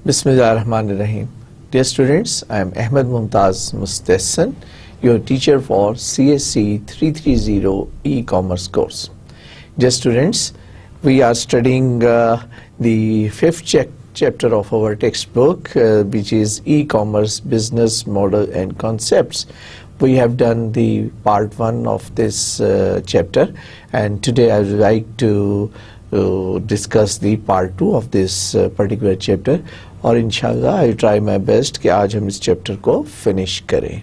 Bismillahirrahmanirrahim. Dear students, I am Ahmed Mumtaz Mustahsan, your teacher for CSC 330 e-commerce course. Dear students, we are studying the fifth chapter of our textbook, which is e-commerce business model and concepts. We have done the part 1 of this chapter, and today I would like to discuss the part 2 of this particular chapter. और इंशाल्लाह I try my best कि आज हम इस chapter को finish करें.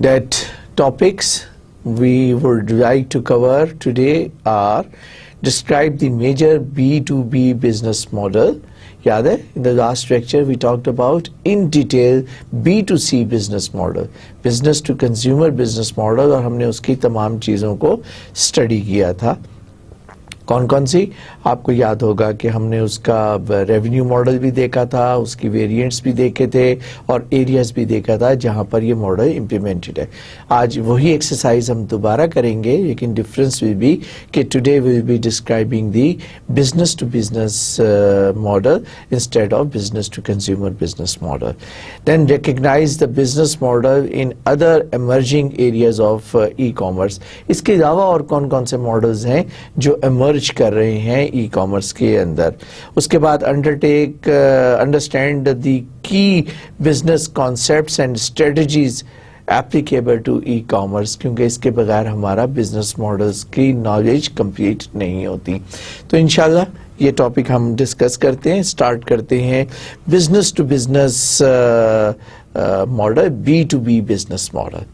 That topics we would like to cover today are describe the major B2B business model. याद है, in the last lecture we talked about in detail B2C business model, business to consumer business model, और हमने उसकी तमाम चीज़ों को study किया था. कौन कौन सी आपको याद होगा कि हमने उसका रेवेन्यू मॉडल भी देखा था, उसकी वेरिएंट्स भी देखे थे और एरियाज भी देखा था जहां पर ये मॉडल इम्प्लीमेंटेड है. आज वही एक्सरसाइज हम दोबारा करेंगे, लेकिन डिफरेंस विल बी कि today will be describing the business to business model instead of business to consumer business model. Then recognize the business model in other emerging areas of e commerce. इसके अलावा और कौन कौन से models हैं जो emerge कर रहे हैं ई कॉमर्स के अंदर. उसके बाद understand the key business concepts and strategies applicable to e commerce, क्योंकि इसके बगैर हमारा बिजनेस मॉडल्स की नॉलेज कंप्लीट नहीं होती. तो इंशाल्लाह ये टॉपिक हम डिस्कस करते हैं. स्टार्ट करते हैं business to business model, B2B business model.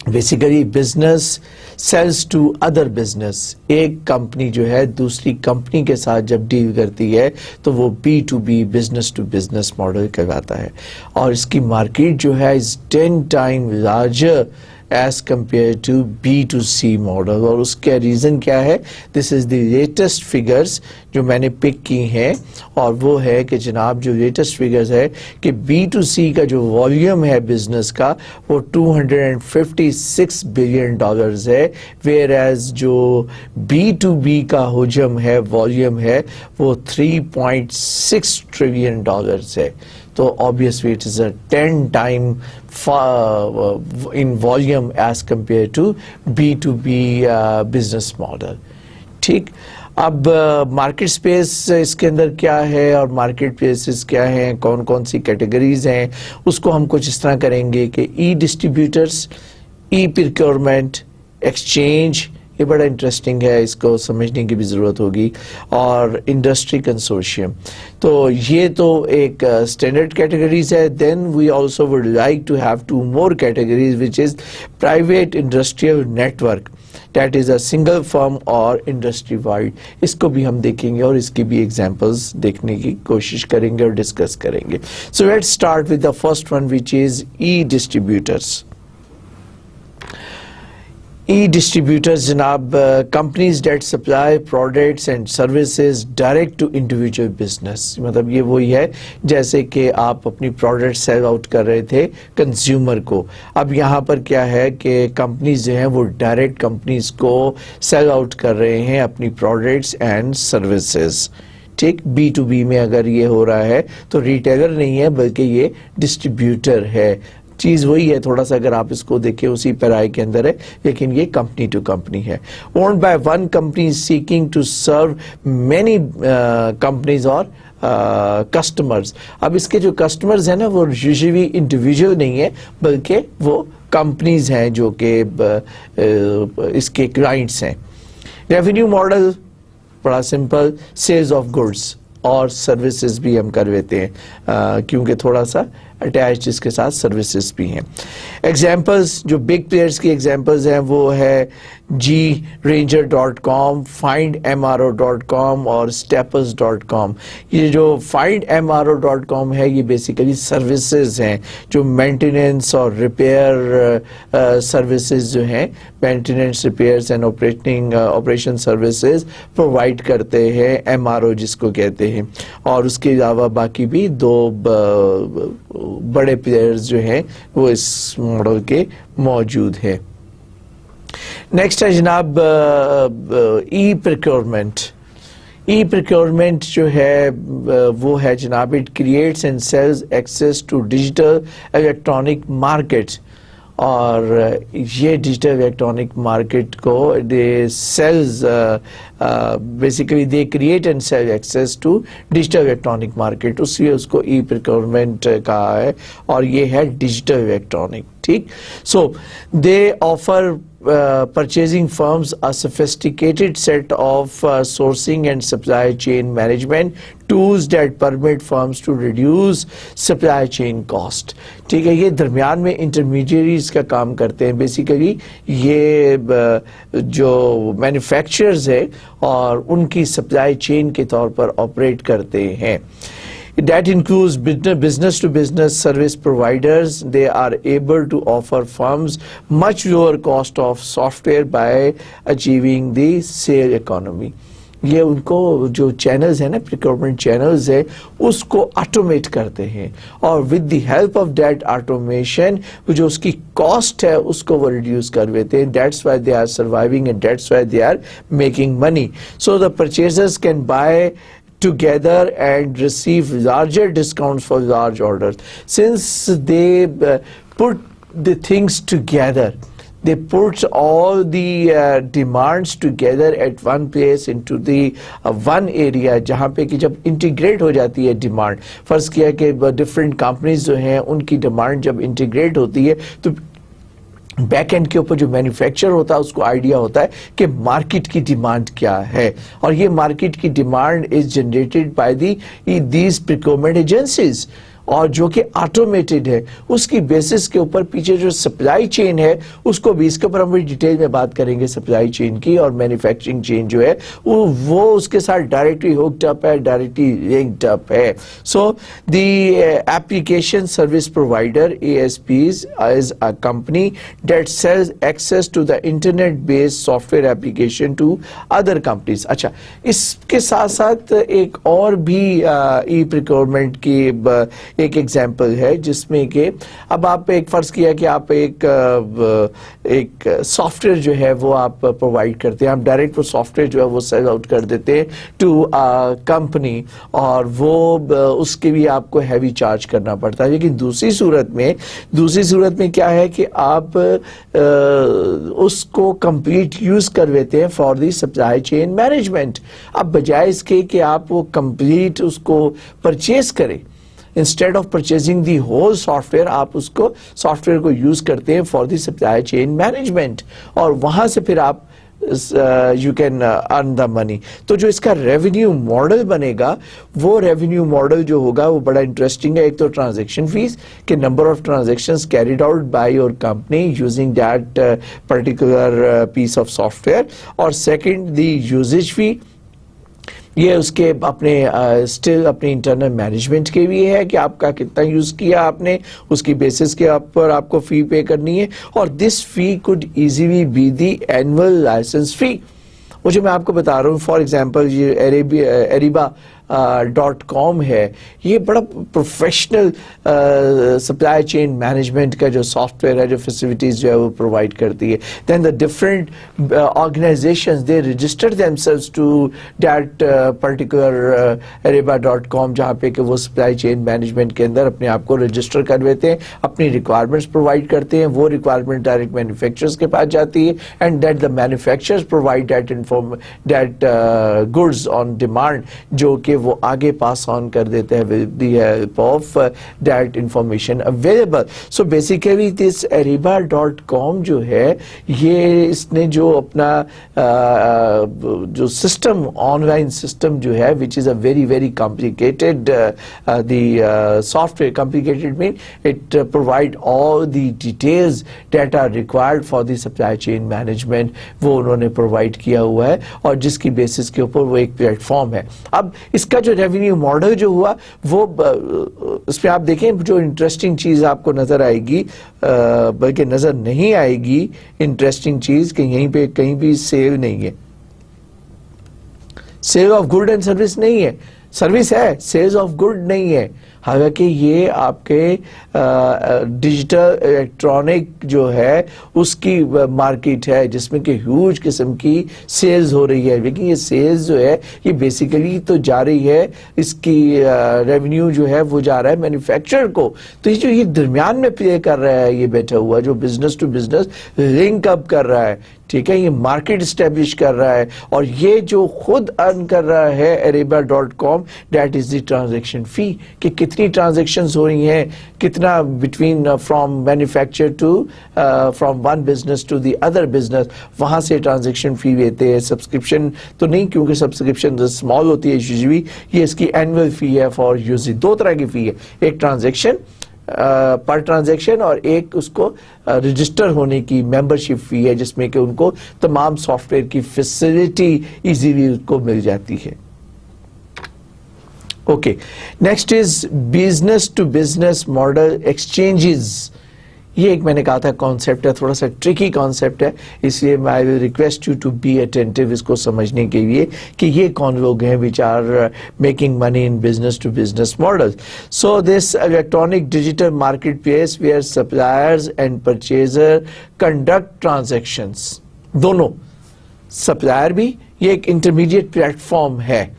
Basically business sells to other business. एक कंपनी जो है दूसरी कंपनी के साथ जब डील करती है तो वो B2B business to business model कहलाता है. और इसकी मार्केट जो है is 10 time larger as compare to B2C model. और उसका रीज़न क्या है? This is the latest figures जो मैंने पिक की हैं, और वो है कि जनाब जो लेटेस्ट फिगर्स है कि B2C का जो वॉल्यूम है बिजनेस का वो $256 बिलियन है, वेयर एज जो B2B का हुजम है, वॉल्यूम है, वो $3.6 ट्रिलियन है. तो obviously it is a 10 time in volume as compared to B2B business model. ठीक. अब मार्केट स्पेस इसके अंदर क्या है और मार्केट प्लेसेस क्या हैं, कौन कौन सी कैटेगरीज हैं, उसको हम कुछ इस तरह करेंगे कि ई डिस्ट्रीब्यूटर्स, ई प्रोक्योरमेंट, एक्सचेंज, ये बड़ा इंटरेस्टिंग है, इसको समझने की भी ज़रूरत होगी, और इंडस्ट्री कंसोर्शियम. तो ये तो एक स्टैंडर्ड कैटेगरीज है. Then we also would like to have 2 more categories which is private industrial network, that is a single firm और इंडस्ट्री वाइड. इसको भी हम देखेंगे और इसकी भी एग्जांपल्स देखने की कोशिश करेंगे और डिस्कस करेंगे. So let's start with the first one which is E distributors. E-distributors जनाब companies that supply products and services direct to individual business. मतलब ये वही है जैसे कि आप अपनी प्रोडक्ट सेल आउट कर रहे थे कंज्यूमर को. अब यहाँ पर क्या है कि कंपनीज जो हैं वो डायरेक्ट कंपनीज को सेल आउट कर रहे हैं अपनी प्रोडक्ट्स एंड सर्विसेज. ठीक. B2B में अगर ये हो रहा है तो रिटेलर नहीं है बल्कि ये डिस्ट्रीब्यूटर है. चीज़ वही है, थोड़ा सा अगर आप इसको देखें उसी पैराई के अंदर है, लेकिन ये कंपनी टू कंपनी है. Owned by one company seeking to serve many companies और कस्टमर्स. अब इसके जो कस्टमर्स हैं ना वो यूजुअली इंडिविजुअल नहीं है बल्कि वो कंपनीज हैं जो कि इसके क्लाइंट्स हैं. रेवेन्यू मॉडल बड़ा सिंपल, सेल्स ऑफ गुड्स और सर्विसेज भी हम कर लेते हैं क्योंकि थोड़ा सा अटैच इसके साथ सर्विसेज भी हैं. एग्जाम्पल्स जो बिग प्लेयर्स की एग्जाम्पल्स हैं वो है granger.com, findmro.com और steppers.com. ये जो findmro.com है ये बेसिकली सर्विसेज हैं जो मेंटेनेंस और रिपेयर सर्विसेज जो हैं, maintenance, repairs and operation services provide करते हैं, MRO जिसको कहते हैं. और उसके अलावा बाकी भी 2 बड़े प्लेयर्स जो हैं वो इस मॉडल के मौजूद है. नेक्स्ट है जनाब ई प्रोक्योरमेंट. ई प्रोक्योरमेंट जो है वो है जनाब, it creates and sells access to digital electronic markets, और ये डिजिटल इलेक्ट्रॉनिक मार्केट को they sells basically they create and sell access to digital electronic market, उसलिए उसको ई प्रोक्योरमेंट कहा है, और ये है डिजिटल इलेक्ट्रॉनिक, ठीक। So they offer purchasing firms a sophisticated set of sourcing and supply chain management tools that permit firms to reduce supply chain cost, ठीक है। ये दरमियान में इंटरमीडियरीज का काम करते हैं, बेसिकली ये जो मैन्युफैक्चरर्स है और उनकी सप्लाई चेन के तौर पर ऑपरेट करते हैं। That includes business to business service providers. They are able to offer firms much lower cost of software by achieving the sale economy. ये उनको जो चैनल्स है ना, प्रोक्योरमेंट चैनल्स है, उसको ऑटोमेट करते हैं, और with the help of that automation जो उसकी कॉस्ट है उसको वो रिड्यूस कर देते हैं। That's why they are surviving and that's why they are making money. So the purchasers can buy together and receive larger discounts for large orders. Since they put the things together, they put all the demands together at one place into the one area, जहाँ पे कि जब integrate हो जाती है demand, फर्ज किया कि डिफरेंट कंपनीज जो हैं उनकी डिमांड जब इंटीग्रेट होती है तो बैक एंड के ऊपर जो मैन्युफैक्चर होता है उसको आइडिया होता है कि मार्केट की डिमांड क्या है, और ये मार्केट की demand is generated by these procurement agencies, और जो कि ऑटोमेटेड है। उसकी बेसिस के ऊपर पीछे जो सप्लाई चेन है उसको भी, इसके ऊपर हम डिटेल में बात करेंगे सप्लाई चेन की, और मैन्युफैक्चरिंग चेन जो है वो उसके साथ डायरेक्टली हुक्ड अप है, डायरेक्टली लिंक्ड अप है। So the application service provider ASPs is a company that sells access to the internet based software application to other companies। अच्छा, इसके साथ साथ एक और भी ई प्रोक्योरमेंट की एक एग्जाम्पल है जिसमें कि अब आप एक फर्ज किया कि आप एक सॉफ्टवेयर जो है वो आप प्रोवाइड करते हैं, आप डायरेक्ट वो सॉफ्टवेयर जो है वो सेल आउट कर देते हैं टू कंपनी, और वो उसके भी आपको हैवी चार्ज करना पड़ता है। लेकिन दूसरी सूरत में क्या है कि आप उसको कंप्लीट यूज कर लेते हैं for the supply chain management. अब बजाय इसके कि आप वो कंप्लीट उसको परचेज करें, instead of purchasing the whole software, आप उसको सॉफ्टवेयर को यूज करते हैं for the supply chain management, और वहां से फिर आप you can earn the money. तो जो इसका रेवेन्यू मॉडल बनेगा, वो रेवेन्यू मॉडल जो होगा वो बड़ा इंटरेस्टिंग है। एक तो ट्रांजैक्शन फीस के number of transactions carried out by your company using that particular piece of software, और सेकंड द यूजेज फी, ये उसके अपने स्टिल अपने इंटरनल मैनेजमेंट के भी है कि आपका कितना यूज किया आपने, उसकी बेसिस के ऊपर आपको फी पे करनी है, और this fee could easily be the annual licence fee. वो जो मैं आपको बता रहा हूँ, फॉर एग्जांपल ये Ariba.com है, ये बड़ा प्रोफेशनल सप्लाई चेन मैनेजमेंट का जो सॉफ्टवेयर है, जो फैसिलिटीज जो है वो प्रोवाइड करती है। Then the different organisations they register themselves to that particular Ariba.com, जहाँ पे कि वो सप्लाई चेन मैनेजमेंट के अंदर अपने आप को रजिस्टर कर लेते हैं, अपनी रिक्वायरमेंट्स प्रोवाइड करते हैं, वो रिक्वायरमेंट डायरेक्ट मैन्युफैक्चरर्स के पास जाती है, and that the manufacturers provide that goods on demand, जो कि वो आगे पास ऑन कर देते हैं with the help of that information available. So basically this Ariba.com जो है, ये इसने जो अपना जो सिस्टम, ऑनलाइन सिस्टम जो है, which is a very very complicated, the software complicated mean it provide all the details that are required for the supply chain management, वो उन्होंने प्रोवाइड किया हुआ है, और जिसकी बेसिस के ऊपर वो एक प्लेटफॉर्म है। अब इसका जो रेवेन्यू मॉडल जो हुआ वो इसमें आप देखें, जो इंटरेस्टिंग चीज आपको नजर आएगी, बल्कि नजर नहीं आएगी इंटरेस्टिंग चीज, कि यहीं पे कहीं भी सेल नहीं है, sale of good and service नहीं है, सर्विस है, सेल्स ऑफ गुड नहीं है, हालांकि ये आपके डिजिटल इलेक्ट्रॉनिक जो है उसकी मार्केट है जिसमें कि ह्यूज किस्म की सेल्स हो रही है, लेकिन ये सेल्स जो है ये बेसिकली तो जा रही है, इसकी रेवेन्यू जो है वो जा रहा है मैन्युफैक्चरर को। तो ये जो ये दरमियान में प्ले कर रहा है, ये बैठा हुआ जो business to business link up कर रहा है, ठीक है, ये मार्केट स्टैब्लिश कर रहा है, और ये जो खुद अर्न कर रहा है Ariba.com, that is the transaction fee, कि कितनी ट्रांजैक्शंस हो रही हैं, कितना between from manufacture to from one business to the other business, वहां से ट्रांजैक्शन फी लेते हैं। सब्सक्रिप्शन तो नहीं, क्योंकि सब्सक्रिप्शन स्मॉल होती है यूजुअली, ये इसकी एनुअल फी है फॉर यूजिंग। दो तरह की फी है, एक ट्रांजैक्शन पर ट्रांजैक्शन और एक उसको रजिस्टर होने की मेंबरशिप फी है, जिसमें कि उनको तमाम सॉफ्टवेयर की फैसिलिटी इजीली उनको मिल जाती है। Okay, next is business to business model exchanges. ये एक मैंने कहा था कॉन्सेप्ट है, थोड़ा सा ट्रिकी कॉन्सेप्ट है, इसलिए I will request you to be attentive इसको समझने के लिए कि ये कौन लोग हैं which are making money in business to business model. So this electronic digital market place where suppliers and purchaser conduct transactions, दोनों सप्लायर भी, ये एक इंटरमीडिएट प्लेटफॉर्म है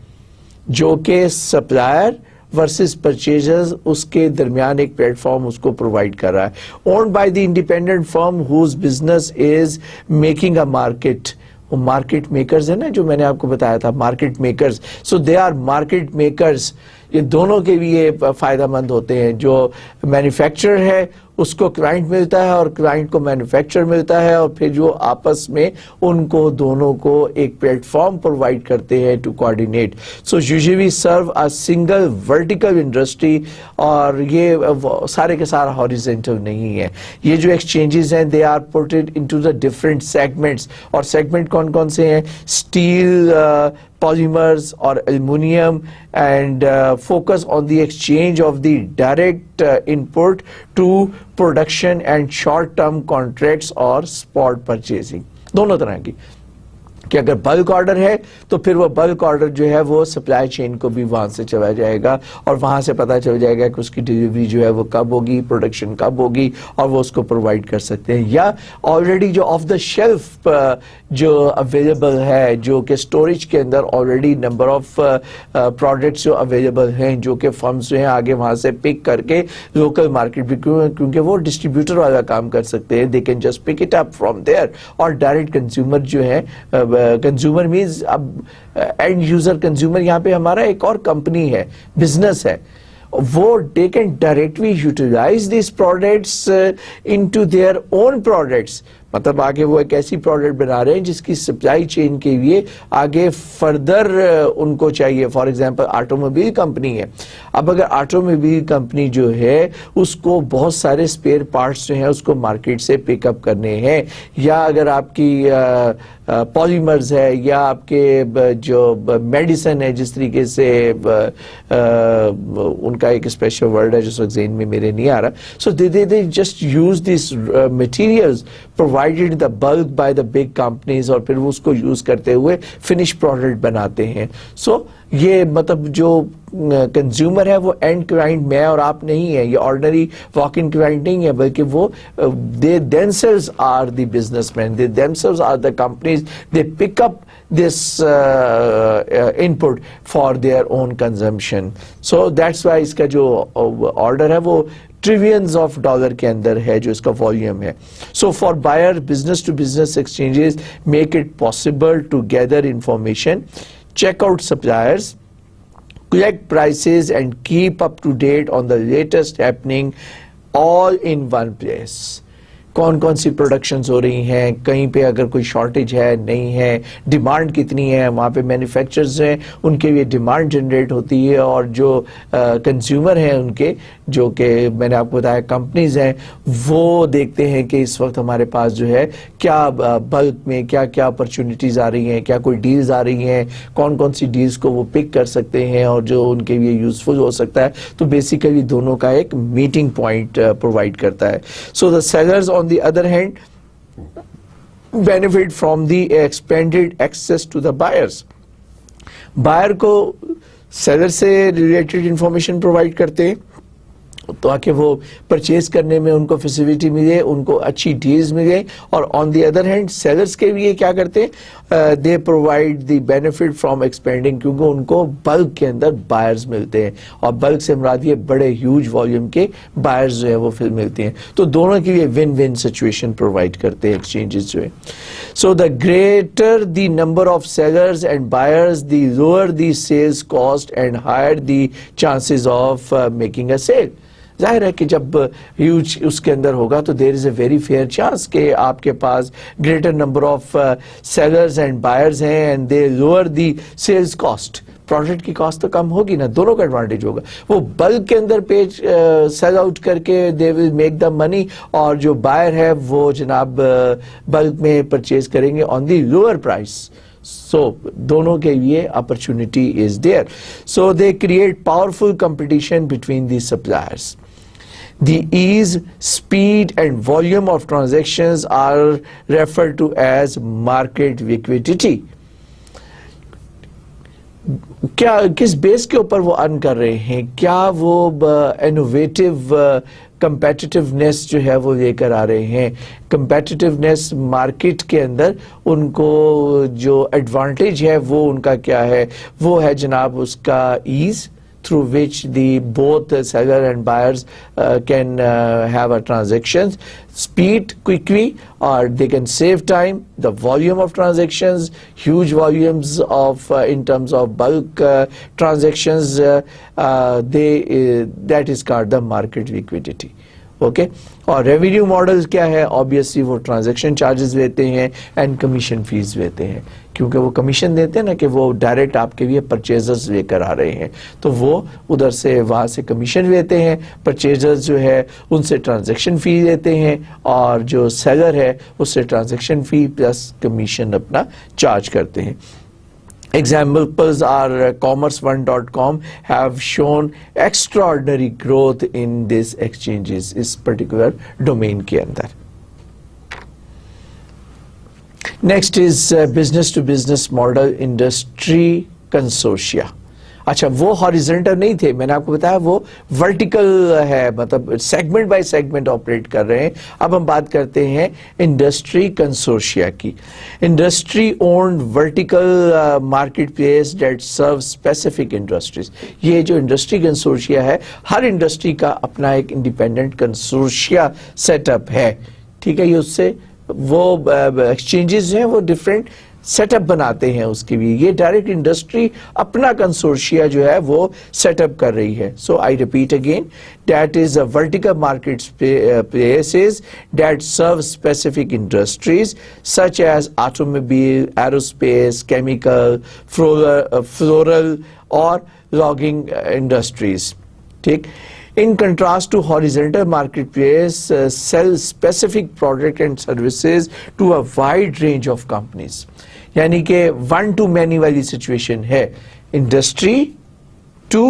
जो कि सप्लायर वर्सेस परचेजर्स उसके दरमियान एक प्लेटफॉर्म उसको प्रोवाइड कर रहा है। Owned by the independent firm whose business is making a market. वो मार्केट मेकर्स है ना, जो मैंने आपको बताया था, market makers, so they are market makers. ये दोनों के लिए फायदा मंद होते हैं। जो मैन्युफैक्चरर है उसको क्लाइंट मिलता है और क्लाइंट को मैन्युफैक्चरर मिलता है, और फिर जो आपस में उनको दोनों को एक प्लेटफॉर्म प्रोवाइड करते हैं to coordinate. So usually serve a single vertical industry, और ये सारे के सारा हॉरिजॉन्टल नहीं है। ये जो एक्सचेंजेस हैं they are putted into the different segments, और सेगमेंट कौन कौन से हैं? Steel, polymers or aluminum, and focus on the exchange of the direct input to production and short term contracts or spot purchasing, दोनों तरह की। कि अगर बल्क ऑर्डर है तो फिर वो बल्क ऑर्डर जो है वो सप्लाई चेन को भी वहां से चला जाएगा, और वहां से पता चल जाएगा कि उसकी डिलीवरी जो है वो कब होगी, प्रोडक्शन कब होगी, और वो उसको प्रोवाइड कर सकते हैं। या ऑलरेडी जो ऑफ द शेल्फ जो अवेलेबल है, जो कि स्टोरेज के अंदर ऑलरेडी नंबर ऑफ प्रोडक्ट्स जो अवेलेबल हैं, जो कि फर्म्स जो हैं आगे वहां से पिक करके लोकल मार्केट भी, क्योंकि वो डिस्ट्रीब्यूटर वाला काम कर सकते हैं, they can just pick it up from there. और डायरेक्ट कंज्यूमर जो है, कंज्यूमर मीन्स अब एंड यूजर कंज्यूमर, यहाँ पे हमारा एक और कंपनी है, बिजनेस है, वो they can directly utilise this products into their own products. मतलब आगे वो एक ऐसी प्रोडक्ट बना रहे हैं जिसकी सप्लाई चेन के लिए आगे फर्दर उनको चाहिए। फॉर एग्जांपल ऑटोमोबाइल कंपनी है, अब अगर ऑटोमोबाइल कंपनी जो है उसको बहुत सारे स्पेयर पार्ट्स जो हैं उसको मार्केट से पिकअप करने हैं, या अगर आपकी पॉलीमर्स है, या आपके जो मेडिसिन है, जिस तरीके से उनका एक स्पेशल वर्ड है जिस वक्त ज़हन में मेरे नहीं आ रहा, so they just use this materials provided the bulk by the big companies, और फिर वो उसको यूज करते हुए फिनिश प्रोडक्ट बनाते हैं। सो ये मतलब जो कंज्यूमर है वो एंड क्लाइंट मैं और आप नहीं है, ये ऑर्डिनरी वॉक इन क्लाइंट नहीं है, बल्कि वो they themselves are the businessman, they themselves are the companies, they pick up this input for their own consumption. So that's why इसका जो ऑर्डर है वो ट्रिलियंस ऑफ डॉलर के अंदर है जो इसका वॉल्यूम है। So for buyer, business to business exchanges make it possible to gather information, check out suppliers, collect prices and keep up to date on the latest happening all in one place. कौन कौन सी productions हो रही हैं, कहीं पे अगर कोई shortage है नहीं है, डिमांड कितनी है, वहाँ पे मैन्युफैक्चरर्स हैं उनके लिए डिमांड जनरेट होती है, और जो कंज्यूमर हैं उनके, जो कि मैंने आपको बताया कंपनीज हैं, वो देखते हैं कि इस वक्त हमारे पास जो है क्या बल्क में क्या क्या अपॉर्चुनिटीज आ रही हैं, क्या कोई डील्स आ रही हैं, कौन कौन सी डील्स को वो पिक कर सकते हैं और जो उनके लिए यूजफुल हो सकता है। तो बेसिकली दोनों का एक मीटिंग पॉइंट प्रोवाइड करता है। So the sellers on the other hand benefit from the expanded access to the buyers. Buyer को seller से related information provide करते हैं, ताकि वो परचेज करने में उनको फैसिलिटी मिले, उनको अच्छी डील्स मिले। और on the other hand sellers के लिए क्या करते हैं, they provide the benefit from expanding, क्योंकि उनको बल्क के अंदर बायर्स मिलते हैं, और बल्क से मुराद ये बड़े ह्यूज वॉल्यूम के बायर्स जो है वो फिर मिलते हैं। तो दोनों के लिए विन विन सिचुएशन प्रोवाइड करते हैं एक्सचेंजेस जो है। So the greater the number of sellers and buyers, the lower the sales cost and higher the chances of making a sale. जाहिर है कि जब ह्यूज उसके अंदर होगा तो there is a very fair chance कि आपके पास greater number of sellers and buyers हैं and they lower the sales cost, product की कॉस्ट तो कम होगी ना, दोनों का एडवांटेज होगा। वो बल्क के अंदर पेज सेल आउट करके they will make the money, और जो बायर है वो जनाब बल्क में परचेज करेंगे on the lower price. So दोनों के लिए opportunity is there. So they create powerful competition between the suppliers. The ease, speed and volume of transactions are referred to as market liquidity. क्या किस base के ऊपर वो earn कर रहे हैं, क्या वो इनोवेटिव कंपेटिटिवनेस जो है वो लेकर आ रहे हैं। कंपेटिटिवनेस मार्केट के अंदर उनको जो एडवांटेज है वो उनका क्या है, वो है जनाब उसका ease, through which the both seller and buyers can have a transactions, speed quickly, or they can save time, the volume of transactions, huge volumes of in terms of bulk transactions, that is called the market liquidity. Okay और revenue model क्या है, obviously वो transaction charges लेते हैं and commission fees लेते हैं, क्योंकि वो कमीशन देते हैं ना कि वो डायरेक्ट आपके लिए परचेजर्स लेकर आ रहे हैं, तो वो उधर से वहाँ से कमीशन लेते हैं, परचेजर्स जो है उनसे ट्रांजैक्शन फी लेते हैं, और जो सेलर है उससे ट्रांजैक्शन फी प्लस कमीशन अपना चार्ज करते हैं। Examples are commerce1.com have shown extraordinary growth in these exchanges, इस particular domain के अंदर। Next is business to business model industry consortia. अच्छा वो हॉरिजॉन्टल नहीं थे, मैंने आपको बताया वो वर्टिकल है, मतलब सेगमेंट बाय सेगमेंट ऑपरेट कर रहे हैं। अब हम बात करते हैं इंडस्ट्री कंसोर्शिया की। Industry owned vertical market place that serve specific industries. ये जो इंडस्ट्री कंसोर्शिया है, हर इंडस्ट्री का अपना एक इंडिपेंडेंट कंसोर्शिया सेटअप है, ठीक है। ये उससे वो एक्सचेंजेस हैं वो डिफरेंट सेटअप बनाते हैं उसके लिए। ये डायरेक्ट इंडस्ट्री अपना कंसोर्शिया जो है वो सेटअप कर रही है। So I repeat again, that is a vertical market places that serve specific industries such as automobile, aerospace, chemical, floral और लॉगिंग इंडस्ट्रीज, ठीक। In contrast to horizontal marketplace sell specific product and services to a wide range of companies. यानी कि one to many वाली situation है, industry to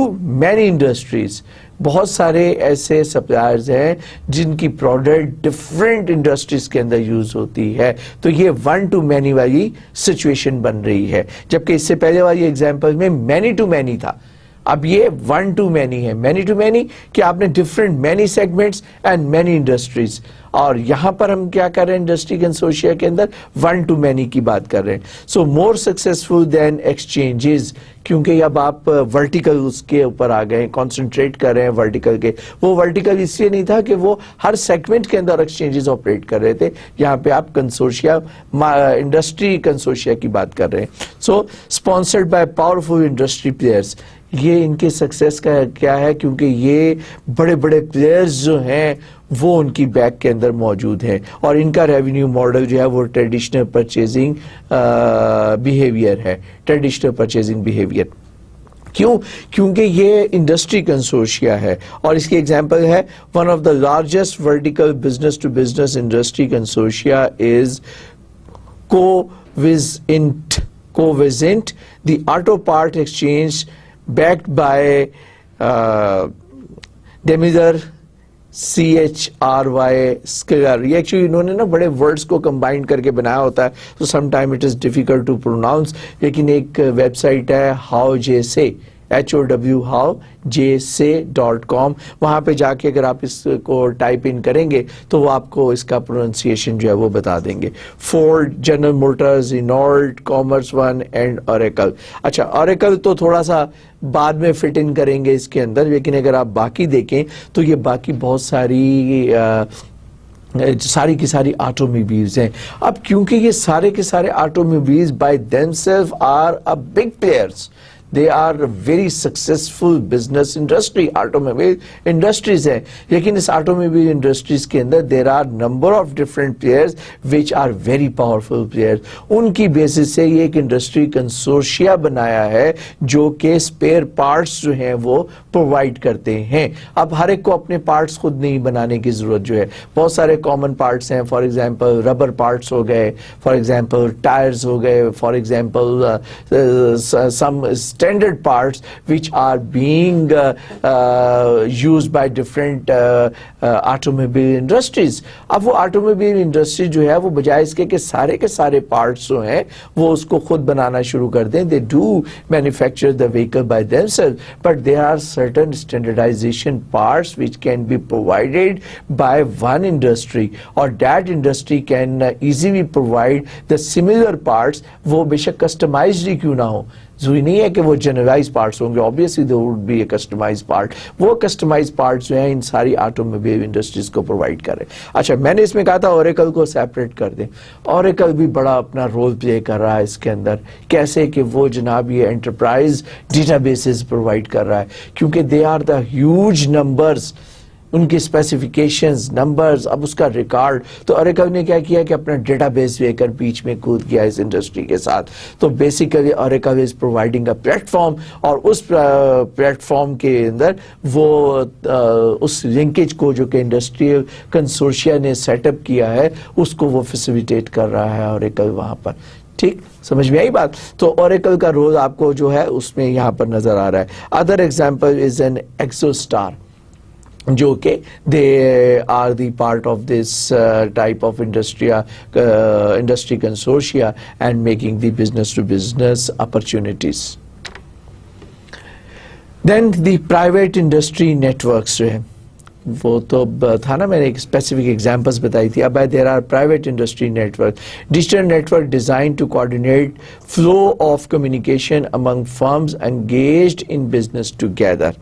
many industries। बहुत सारे ऐसे suppliers हैं जिनकी प्रोडक्ट डिफरेंट इंडस्ट्रीज के अंदर यूज होती है, तो ये वन टू मैनी वाली सिचुएशन बन रही है। जबकि इससे पहले वाली एग्जांपल में मैनी टू मैनी था, अब ये वन टू मैनी है। मैनी टू मैनी कि आपने different many segments and many industries, और यहां पर हम क्या कर रहे हैं इंडस्ट्री कंसोर्शिया के अंदर वन टू मैनी की बात कर रहे हैं। सो मोर सक्सेसफुल देन एक्सचेंजेस, क्योंकि अब आप वर्टिकल उसके ऊपर आ गए, कॉन्सेंट्रेट कर रहे हैं वर्टिकल के। वो वर्टिकल इसलिए नहीं था कि वो हर सेगमेंट के अंदर एक्सचेंजेस ऑपरेट कर रहे थे, यहाँ पे आप कंसोर्शिया इंडस्ट्री कंसोर्शिया की बात कर रहे हैं। So sponsored by powerful industry players, ये इनके सक्सेस का क्या है, क्योंकि ये बड़े बड़े प्लेयर्स जो हैं वो उनकी बैक के अंदर मौजूद हैं, और इनका रेवेन्यू मॉडल जो है वो ट्रेडिशनल परचेजिंग बिहेवियर है, ट्रेडिशनल परचेजिंग बिहेवियर। क्यों? क्योंकि ये इंडस्ट्री कंसोर्शिया है, और इसकी एग्जांपल है one of the largest vertical business to business industry consortia is Covisint, the auto part exchange backed by Daimler CHRY Skiller। ये एक्चुअली इन्होंने ना बड़े वर्ड्स को कंबाइन करके बनाया होता है, तो sometime it is difficult to pronounce, लेकिन एक वेबसाइट है हाउ जैसे HOW.com, वहाँ पे जाके अगर आप इसको टाइप इन करेंगे तो वो आपको इसका प्रोनाउंसिएशन जो है वो बता देंगे. Ford, General Motors, Renault, Commerce one and Oracle. अच्छा, ऑरेकल तो थोड़ा सा बाद में फिट इन करेंगे इसके अंदर, लेकिन अगर आप बाकी देखें तो ये बाकी बहुत सारी की सारी ऑटोमोबाइल्स हैं. अब क्योंकि ये सारे के सारे automobiles by themself are a big players, they are a very successful business industry, automobile industries है, लेकिन इस automobile industries के अंदर there are number of different players which are very powerful players. उनकी बेसिस से ये एक इंडस्ट्री कंसोर्शिया बनाया है जो कि स्पेयर पार्ट्स जो हैं वो प्रोवाइड करते हैं. अब हर एक को अपने पार्ट्स खुद नहीं बनाने की जरूरत जो है, बहुत सारे कॉमन पार्ट्स हैं. फॉर एग्जांपल रबर पार्ट्स हो गए, फॉर एग्जांपल टायर्स हो गए, for example some standard parts which are being used by different automobile industries. अब वो automobile industry जो है वो बजाय इसके कि सारे के सारे parts जो हैं वो उसको खुद बनाना शुरू कर दें. They do manufacture the vehicle by themselves, but there are certain standardization parts which can be provided by one industry, or that industry can easily provide the similar parts. वो बेशक customized ही क्यों ना हो, ज़रूरी नहीं है कि वो जनरलाइज पार्ट्स होंगे, obviously there would be a customised part. वो कस्टमाइज्ड पार्ट्स जो हैं इन सारी ऑटोमोबाइल इंडस्ट्रीज को प्रोवाइड कर रहे हैं. अच्छा, मैंने इसमें कहा था ओरेकल को सेपरेट कर दें. ओरेकल भी बड़ा अपना रोल प्ले कर रहा है इसके अंदर. कैसे कि वो जनाब ये एंटरप्राइज डेटाबेसेस प्रोवाइड कर रहा है, क्योंकि they are the huge numbers, उनकी स्पेसिफिकेशंस, नंबर्स, अब उसका रिकॉर्ड. तो ओरेकल ने क्या किया कि अपना डेटाबेस लेकर बीच में कूद गया इस इंडस्ट्री के साथ. तो basically Oracle is providing a platform, और उस प्लेटफॉर्म के अंदर वो उस लिंकेज को जो कि इंडस्ट्रियल कंसोर्शिया ने सेटअप किया है उसको वो फैसिलिटेट कर रहा है ओरेकल वहाँ पर. ठीक, समझ में आई बात. तो ओरेकल का रोल आपको जो है उसमें यहाँ पर नजर आ रहा है. अदर एग्जाम्पल इज एन एक्सोस्टार, जो कि they are the part of this type of industry consortia and making the business to business opportunities. Then the private industry networks जो है वो तो था ना, मैंने एक स्पेसिफिक एग्जांपल्स बताई थी. अब there are private industry network, digital network design to coordinate flow of communication among firms engaged in business together.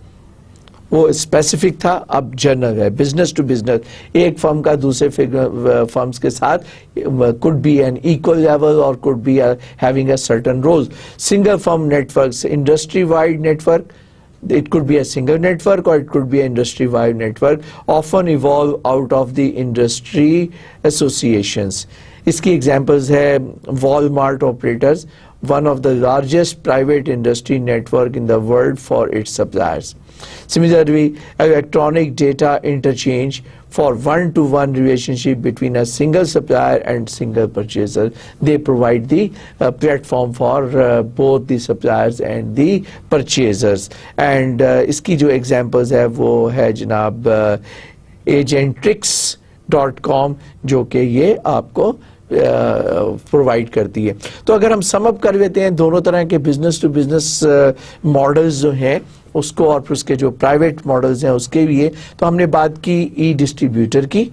वो स्पेसिफिक था, अब जनरल है. बिजनेस टू बिजनेस, एक फर्म का दूसरे फर्म्स के साथ could be an equal level और could be having a certain role. Single firm networks, industry wide network, it could be a single network or it could be an industry wide network, often evolve out of the industry associations. इसकी examples है Walmart operators, one of the largest private industry network in the world for its suppliers. Similarly, electronic data interchange for one-to-one relationship between a single supplier and single purchaser. They provide the platform for both the suppliers and the purchasers. And इसकी जो examples है वो है जनाब agentrix.com, जो कि ये आपको प्रोवाइड करती है. तो अगर हम सम अप कर लेते हैं दोनों तरह के बिजनेस टू बिजनेस मॉडल्स जो हैं उसको और फिर उसके जो प्राइवेट मॉडल्स हैं उसके लिए, तो हमने बात की ई डिस्ट्रीब्यूटर की.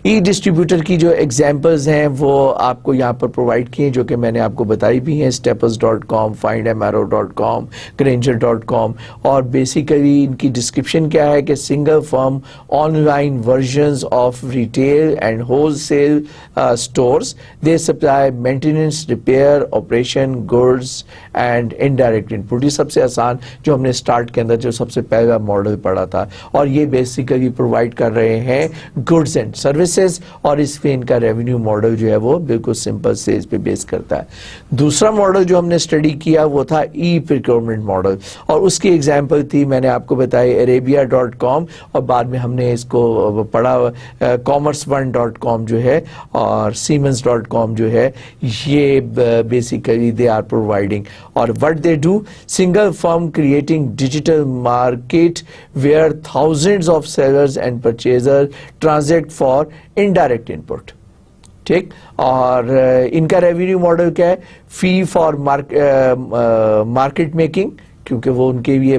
ई डिस्ट्रीब्यूटर की जो एग्जांपल्स हैं वो आपको यहाँ पर प्रोवाइड किए, जो कि मैंने आपको बताई भी हैं. steppers.com, findamaro.com, granger.com. और बेसिकली इनकी डिस्क्रिप्शन क्या है कि single firm online versions of retail and wholesale stores. They supply maintenance, repair, operation, goods and indirect input. ये सबसे आसान जो हमने स्टार्ट के अंदर जो सबसे पहला मॉडल पढ़ा था, और ये बेसिकली प्रोवाइड कर रहे हैं गुड्स एंड सर्विसेज, और इसमें इनका रेवेन्यू मॉडल जो है वो बिल्कुल सिंपल सेल्स पे बेस करता है. दूसरा मॉडल जो हमने स्टडी किया वो था ई प्रोक्योरमेंट मॉडल, और उसकी एग्जांपल थी मैंने आपको बताई arabia.com, और बाद में हमने इसको पढ़ा commerce1.com जो है, और siemens.com जो है. ये बेसिकली दे आर प्रोवाइडिंग, और what they do, single firm creating digital market where thousands of sellers and purchaser transact for indirect input. ठीक, और इनका रेवेन्यू मॉडल क्या है, फी फॉर मार्केट मेकिंग, क्योंकि वो उनके लिए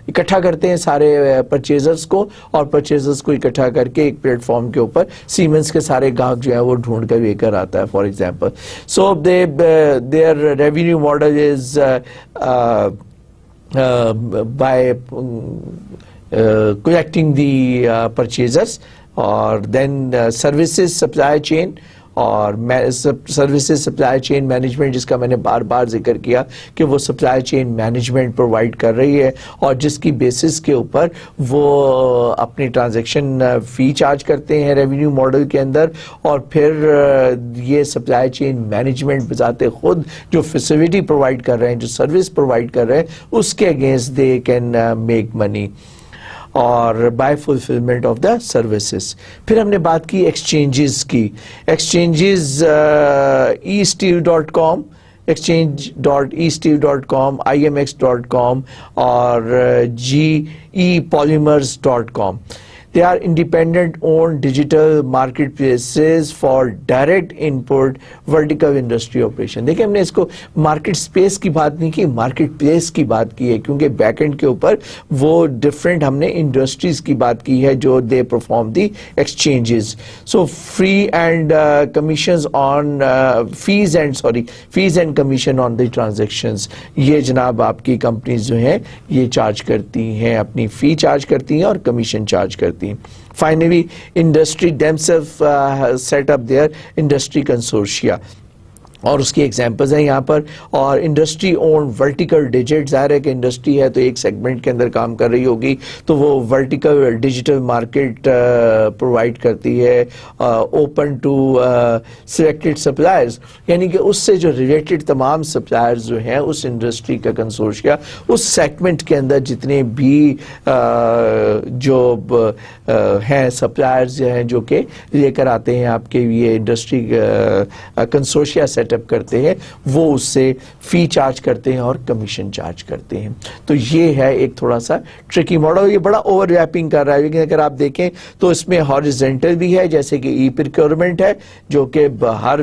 इकट्ठा करते हैं सारे परचेजर्स को, और परचेजर्स को इकट्ठा करके एक प्लेटफॉर्म के ऊपर सीमेंस के सारे ग्राहक जो है वो ढूंढ कर लेकर आता है, for example. So their revenue model is by collecting the purchasers, or then services supply chain اور سروسز سپلائی چین مینجمنٹ جس کا میں نے بار بار ذکر کیا کہ وہ سپلائی چین مینجمنٹ پرووائڈ کر رہی ہے اور جس کی بیسس کے اوپر وہ اپنی ٹرانزیکشن فی چارج کرتے ہیں ریونیو ماڈل کے اندر. اور پھر یہ سپلائی چین مینجمنٹ بذات خود جو فیسلٹی پرووائڈ کر رہے ہیں, جو سروس پرووائڈ کر رہے ہیں, اس کے against they can make money اور by fulfilment of the services. پھر ہم نے بات کی ایکسچینجز کی. ایکسچینجز eSteel.com, exchange.eSteel.com, IMX.com اور GEPolymers.com. They are independent owned digital marketplaces for direct input vertical industry operation. دیکھیں ہم نے اس کو مارکیٹ سپیس کی بات نہیں کی, مارکیٹ پلیس کی بات کی ہے, کیونکہ بیک اینڈ کے اوپر وہ ڈفرینٹ ہم نے انڈسٹریز کی بات کی ہے جو they perform the exchanges. So free and commissions on phase and commission on the transactions, یہ جناب آپ کی کمپنیز جو ہیں یہ چارج کرتی ہیں, اپنی فی چارج کرتی ہیں اور کمیشن چارج کرتی ہیں. Finally, industry themselves set up their industry consortia. اور اس کی ایگزامپلز ہیں یہاں پر. اور انڈسٹری اون ورٹیکل ڈیجٹ, ظاہر ہے کہ انڈسٹری ہے تو ایک سیگمنٹ کے اندر کام کر رہی ہوگی, تو وہ ورٹیکل ڈیجیٹل مارکیٹ پرووائڈ کرتی ہے اوپن ٹو سلیکٹڈ سپلائرز, یعنی کہ اس سے جو ریلیٹڈ تمام سپلائرز جو ہیں اس انڈسٹری کا کنسورشیا اس سیگمنٹ کے اندر جتنے بھی جو ہیں سپلائرز ہیں جو کہ لے کر آتے ہیں آپ کے یہ انڈسٹری کنسورشیا سیٹ اپ کرتے ہیں, وہ اس سے فی چارج کرتے ہیں اور کمیشن چارج کرتے ہیں. تو یہ ہے ایک تھوڑا سا ٹرکی ماڈل, یہ بڑا اوور لیپنگ کر رہا ہے, لیکن اگر آپ دیکھیں تو اس میں ہاریزنٹل بھی ہے جیسے کہ ای پروکیورمنٹ ہے جو کہ ہر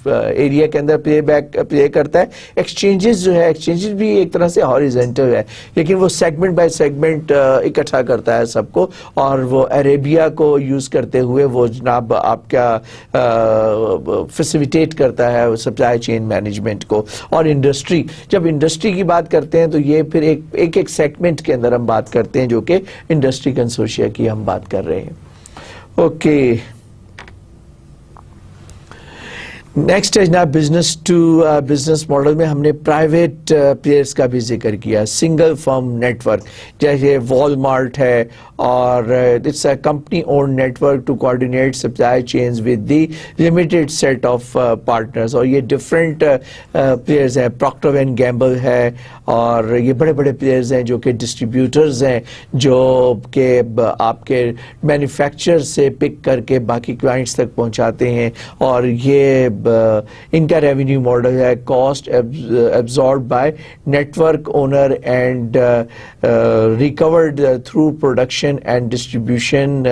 ایریا کے اندر پلے کرتا ہے. ایکسچینجز جو ہے, ایکسچینجز بھی ایک طرح سے ہاریزنٹل ہے, لیکن وہ سیگمنٹ بائی سیگمنٹ اکٹھا کرتا ہے سب کو, اور وہ عربیہ کو یوز کرتے ہوئے وہ جناب آپ کا فیسیلیٹیٹ کرتا ہے سپلائی چین مینجمنٹ کو. اور انڈسٹری, جب انڈسٹری کی بات کرتے ہیں تو یہ پھر ایک سیگمنٹ کے اندر ہم بات کرتے ہیں جو کہ انڈسٹری کنسورشیا کی ہم بات کر رہے ہیں. اوکے, نیکسٹ ہے جناب بزنس ٹو بزنس ماڈل میں ہم نے پرائیویٹ پلیئرس کا بھی ذکر کیا. سنگل فرم نیٹ ورک جیسے وال مارٹ ہے, اور it's a company own network to coordinate supply chains with the limited set of partners. اور یہ ڈفرینٹ پلیئرز ہیں, پراکٹر اینڈ گیمبل ہے, اور یہ بڑے بڑے پلیئرز ہیں جو کہ ڈسٹریبیوٹرز ہیں جو کہ آپ کے مینوفیکچر سے پک کر کے باقی کلائنٹس تک پہنچاتے ہیں. اور یہ ان کا ریونیو ماڈل ہے cost absorbed by network owner and recovered through production and distribution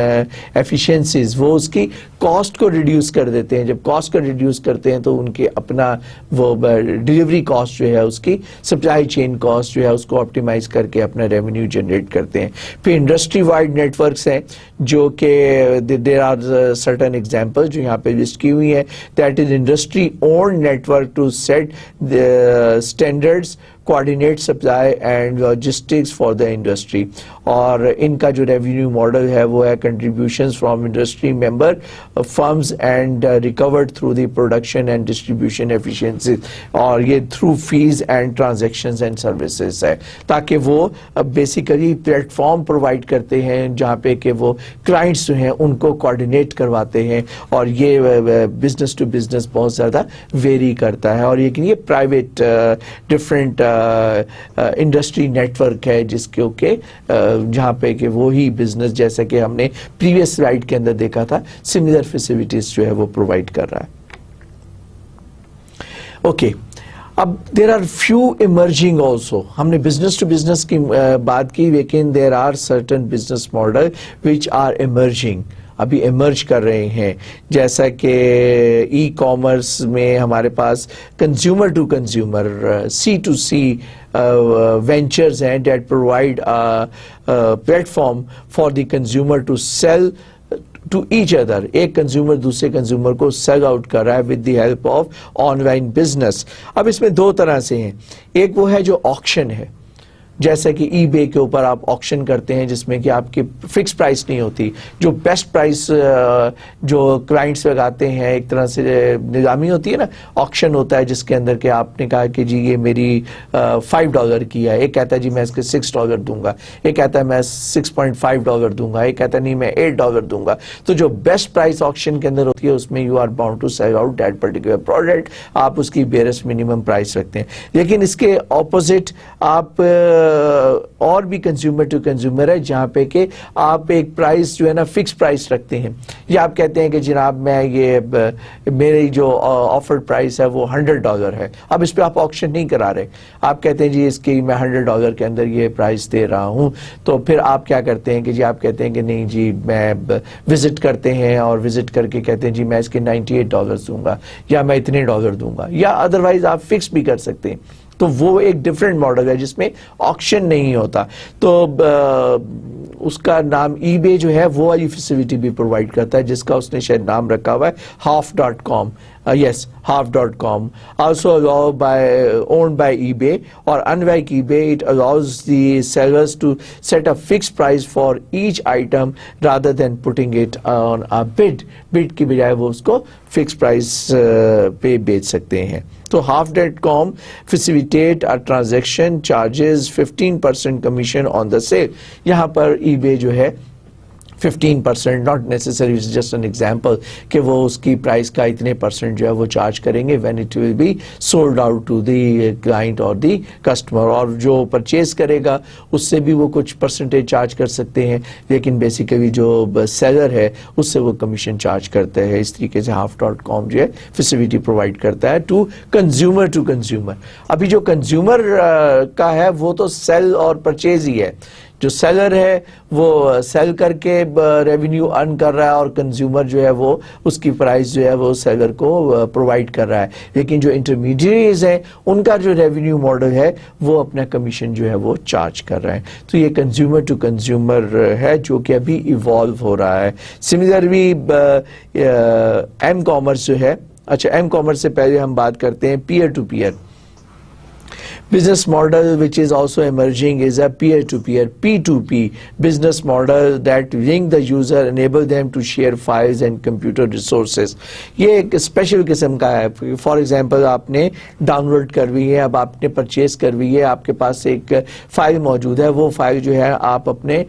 efficiencies. وہ اس کی کاسٹ کو ریڈیوس کر دیتے ہیں. جب کاسٹ کو ریڈیوس کرتے ہیں تو ان کے اپنا وہ ڈلیوری کاسٹ جو ہے اس کی سپلائی چین کاسٹ جو ہے اس کو آپٹیمائز کر کے اپنا ریونیو جنریٹ کرتے ہیں. پھر انڈسٹری وائڈ نیٹ ورکس ہیں جو کہ دیر آر سرٹن ایگزامپل جو یہاں پہ لسٹ کی ہوئی ہیں. That is industry owned network to set the standards, coordinate supply and logistics for the industry. اور ان کا جو ریونیو ماڈل ہے وہ ہے contributions from industry member firms and recovered through the production and distribution efficiencies. اور یہ through fees and transactions and services ہے, تاکہ وہ بیسیکلی پلیٹ فارم پرووائڈ کرتے ہیں جہاں پہ کہ وہ کلائنٹس جو ہیں ان کو کوآرڈینیٹ کرواتے ہیں. اور یہ بزنس ٹو بزنس بہت زیادہ ویری کرتا ہے. اور لیکن یہ private different industry network ہے جس کو کہ جہاں پہ کہ وہی بزنس جیسا کہ ہم نے پریویس سلائیڈ کے اندر دیکھا تھا سملر فیسیلیٹیز جو ہے وہ پرووائڈ کر رہا ہے. اوکے, اب there are few emerging also. ہم نے بزنس ٹو بزنس کی بات کی, لیکن there are certain business model which are emerging. अभी इमर्ज कर रहे हैं, जैसा कि ई कॉमर्स में हमारे पास consumer to consumer C2C ventures हैं that provide a platform for the consumer to sell to each other. एक कंज्यूमर दूसरे कंज्यूमर को सेल आउट कर रहा है with the help of online business. अब इसमें दो तरह से हैं. एक वो है जो ऑक्शन है, जैसा कि eBay के ऊपर आप ऑक्शन करते हैं जिसमें कि आपकी फिक्स प्राइस नहीं होती, जो बेस्ट प्राइस जो क्लाइंट्स लगाते हैं, एक तरह से निज़ामी होती है ना, ऑक्शन होता है जिसके अंदर के आपने कहा कि जी ये मेरी $5 की है, एक कहता है जी मैं इसके $6 दूंगा, एक कहता है मैं $6.5 दूंगा, एक कहता है नहीं मैं $8 दूंगा. तो जो बेस्ट प्राइस ऑक्शन के अंदर होती है उसमें you are bound to sell out that particular product, आप उसकी बेयरेस्ट मिनिमम प्राइस रखते हैं. लेकिन इसके ऑपोजिट आप और भी कंज्यूमर टू कंज्यूमर है जहां पे कि आप एक प्राइस जो है ना फिक्स प्राइस रखते हैं, या आप कहते हैं कि जनाब मैं ये मेरी जो ऑफर्ड प्राइस है वो $100 है. अब इस पे आप ऑक्शन नहीं करा रहे, आप कहते हैं जी इसकी मैं $100 के अंदर ये प्राइस दे रहा हूं. तो फिर आप क्या करते हैं कि जी आप कहते हैं कि नहीं जी मैं विजिट करते हैं और विजिट करके कहते हैं जी मैं इसके $98 दूंगा या मैं इतने डॉलर दूंगा, या अदरवाइज आप फिक्स भी कर सकते हैं. तो वो एक डिफरेंट मॉडल है जिसमें ऑक्शन नहीं होता. तो उसका नाम eBay जो है वो वाली फैसिलिटी भी प्रोवाइड करता है जिसका उसने शायद नाम रखा हुआ है half.com. Yes, half.com. Also owned by eBay, or unlike eBay, it allows the sellers to set a fixed price for each item rather than putting it on a bid. Bid की बजाय वो उसको fixed price पे बेच सकते हैं. तो half.com facilitate a transaction, charges 15% commission on the sale. यहाँ पर eBay जो है 15%, not necessary, just an example कि वो उसकी प्राइस का इतने परसेंट जो है वो चार्ज करेंगे when it will be sold out to the client और द कस्टमर. और जो परचेज करेगा उससे भी वो कुछ परसेंटेज चार्ज कर सकते हैं, लेकिन बेसिकली जो सेलर है उससे वो कमीशन चार्ज करते हैं. इस तरीके से half.com जो है फैसिलिटी प्रोवाइड करता है टू कंज्यूमर. अभी जो कंज्यूमर का है वो तो सेल और परचेज ही है. जो सेलर है वो सेल करके रेवेन्यू अर्न कर रहा है और कंज्यूमर जो है वो उसकी प्राइस जो है वो सेलर को प्रोवाइड कर रहा है. लेकिन जो इंटरमीडिएट्स हैं उनका जो रेवेन्यू मॉडल है वो अपना कमीशन जो है वो चार्ज कर रहा है. तो ये कंज्यूमर टू कंज्यूमर है जो कि अभी इवॉल्व हो रहा है. सिमिलरली एम कॉमर्स जो है, अच्छा एम कॉमर्स से पहले हम बात करते हैं peer to peer. Business model which is also emerging is a peer-to-peer P2P business model that link the user, enable them to share files and computer resources. ये एक स्पेशल किस्म का है. फॉर एग्जांपल आपने डाउनलोड करवी है, अब आपने purchase करवी है, आपके पास एक फाइल मौजूद है, वो फाइल जो है आप अपने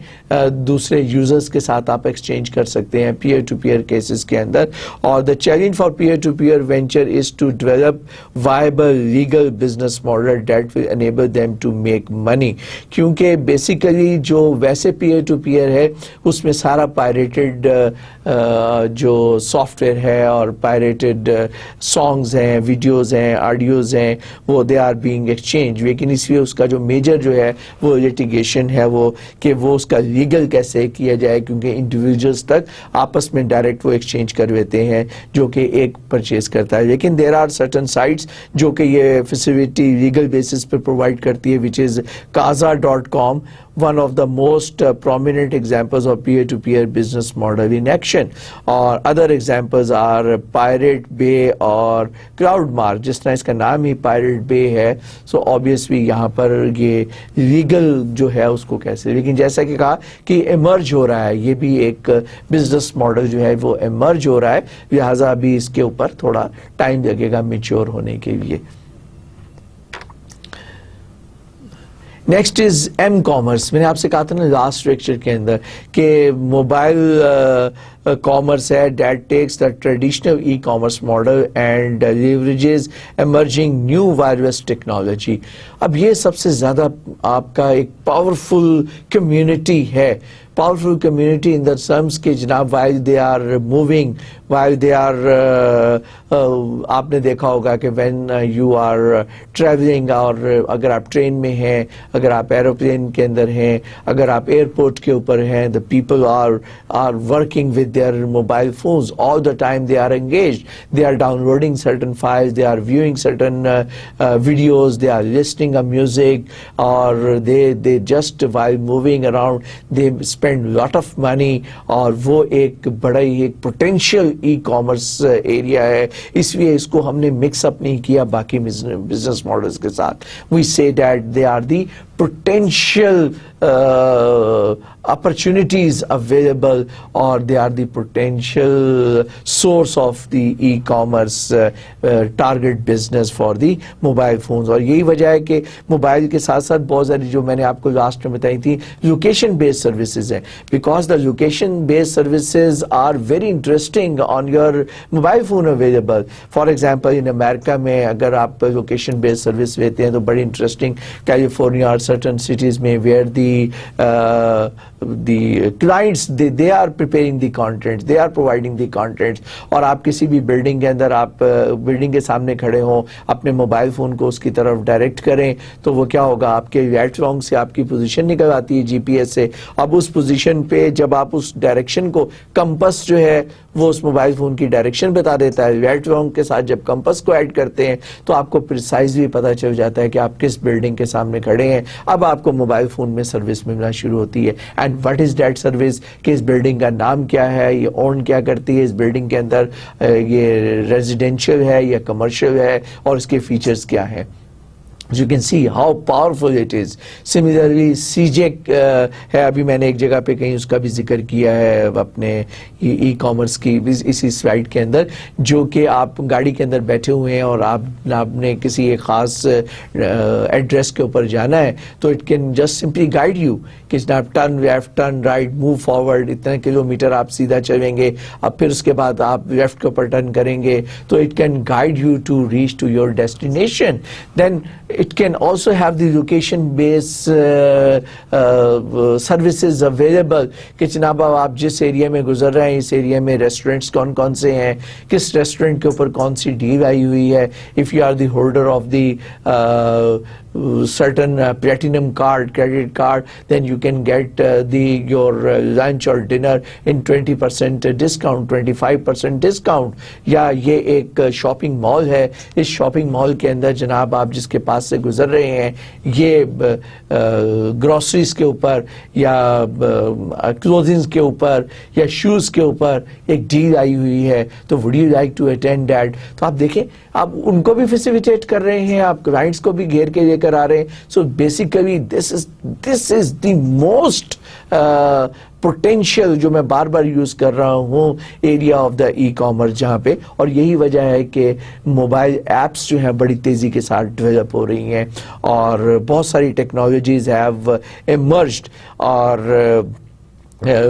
दूसरे यूजर्स के साथ आप एक्सचेंज कर सकते हैं पीयर टू पीयर केसेस के अंदर. और the challenge for peer to peer venture is to develop viable legal business model that will enable them to make money. क्योंकि बेसिकली जो वैसे पीयर टू पीयर है उसमें सारा पायरेटेड जो सॉफ्टवेयर है और पायरेटेड सॉन्ग्स हैं, वीडियोस हैं, ऑडियोज हैं, वो दे आर बीइंग एक्सचेंज. लेकिन इसलिए उसका जो मेजर जो है वो लिटिगेशन है वो कि वो उसका लीगल कैसे किया जाए, क्योंकि इंडिविजुअल्स तक आपस में डायरेक्ट वो एक्सचेंज कर लेते हैं जो कि एक परचेज करता है. लेकिन देयर आर सर्टन साइट्स जो कि ये फैसिलिटी लीगल बेसिस पे प्रोवाइड करती है, which is Casa.com, one of the most prominent examples of peer-to-peer business model in action. और other examples are Pirate Bay और CrowdMark. जिस तरह इसका नाम ही Pirate Bay है, so obviously यहाँ पर ये legal जो है उसको कैसे, लेकिन जैसा कि कहा कि emerge हो रहा है, ये भी एक business model जो है वो emerge हो रहा है, लिहाजा अभी इसके ऊपर थोड़ा टाइम लगेगा mature होने के लिए. Next is M commerce. मैंने आपसे कहा था ना लास्ट लेक्चर के अंदर कि मोबाइल कॉमर्स है that takes the traditional e commerce model and leverages emerging new wireless technology. अब ये सबसे ज़्यादा आपका एक पावरफुल कम्युनिटी है powerful community in the terms کہ جناب while they are moving, while they are آپ نے دیکھا ہوگا کہ when you are traveling, اور اگر آپ ٹرین میں ہیں, اگر آپ ایروپلین کے اندر ہیں, اگر آپ ایئرپورٹ کے اوپر ہیں, the people are working with their mobile phones all the time. They are engaged, they are downloading certain files, they are viewing certain videos, they are listening to music, or they just while moving around they spend lot of money. اور وہ ایک بڑا ہی ایک potential e commerce area ہے, اس لیے اس کو ہم نے مکس اپ نہیں کیا باقی بزنس ماڈلز کے ساتھ. We say that they are the potential opportunities available, or they are the potential source of the e-commerce target business for the mobile phones. اور یہی وجہ ہے کہ موبائل کے ساتھ ساتھ بہت ساری جو میں نے آپ کو لاسٹ میں بتائی تھی لوکیشن بیسڈ سروسز ہیں, because the location based services are very interesting on your mobile phone available. For example, in America میں اگر آپ لوکیشن بیسڈ سروس لیتے ہیں تو بڑی انٹرسٹنگ کیلیفورنیا اور certain cities میں where the clients they are preparing the content, they are providing the content. اور آپ کسی بھی بلڈنگ کے اندر آپ بلڈنگ کے سامنے کھڑے ہوں, اپنے موبائل فون کو اس کی طرف ڈائریکٹ کریں تو وہ کیا ہوگا, آپ کے رائٹ رانگ سے آپ کی پوزیشن نکل آتی ہے جی پی ایس سے. اب اس پوزیشن پہ جب آپ اس ڈائریکشن کو, کمپس جو ہے وہ اس موبائل فون کی ڈائریکشن بتا دیتا ہے, رائٹ رانگ کے ساتھ جب کمپس کو ایڈ کرتے ہیں تو آپ کو پریسائزلی پتہ چل جاتا ہے کہ آپ کس بلڈنگ کے سامنے کھڑے ہیں. اب آپ کو موبائل فون میں سروس ملنا شروع ہوتی ہے. And what is that service, کہ اس بلڈنگ کا نام کیا ہے, یہ اون کیا کرتی ہے, اس بلڈنگ کے اندر یہ ریزیڈینشیل ہے یا کمرشل ہے, اور اس کے فیچرز کیا ہیں. You can see how powerful it is. Similarly, CJ ہے, ابھی میں نے ایک جگہ پہ کہیں اس کا بھی ذکر کیا ہے اپنے ای کامرس کی اسی سلائیڈ کے اندر, جو کہ آپ گاڑی کے اندر بیٹھے ہوئے ہیں اور آپ نے کسی ایک خاص ایڈریس کے اوپر جانا ہے تو it can just simply guide you کہ جناب turn left, turn right, move forward, اتنے کلومیٹر آپ سیدھا چلیں گے, اب پھر اس کے بعد آپ لیفٹ کے اوپر ٹرن کریں گے تو it can guide you to reach to your destination. Then it can also have the location based services available کہ جناب آپ جس ایریا میں گزر رہے ہیں اس ایریا میں ریسٹورنٹس کون کون سے ہیں, کس ریسٹورنٹ کے اوپر کون سی ڈیل آئی ہوئی ہے. if you are the holder of the certain platinum card, credit card, then you can get your lunch or dinner in 20% discount, 25% discount. یا یہ ایک شاپنگ مال ہے, اس شاپنگ مال کے اندر جناب آپ جس کے پاس سے گزر رہے ہیں یہ گروسریز کے اوپر یا کلوزنگز کے اوپر یا شوز کے اوپر ایک ڈیل آئی ہوئی ہے تو would you like to attend that. تو آپ دیکھیں آپ ان کو بھی فیسیلیٹیٹ کر رہے ہیں, آپ کلائنٹس کو بھی گھیر کے لے کر آ رہے ہیں. So basically this is the most potential جو میں بار بار یوز کر رہا ہوں area of the e commerce جہاں پہ, اور یہی وجہ ہے کہ موبائل ایپس جو ہیں بڑی تیزی کے ساتھ ڈیولپ ہو رہی ہیں اور بہت ساری ٹیکنالوجیز ہیو ایمرجڈ. اور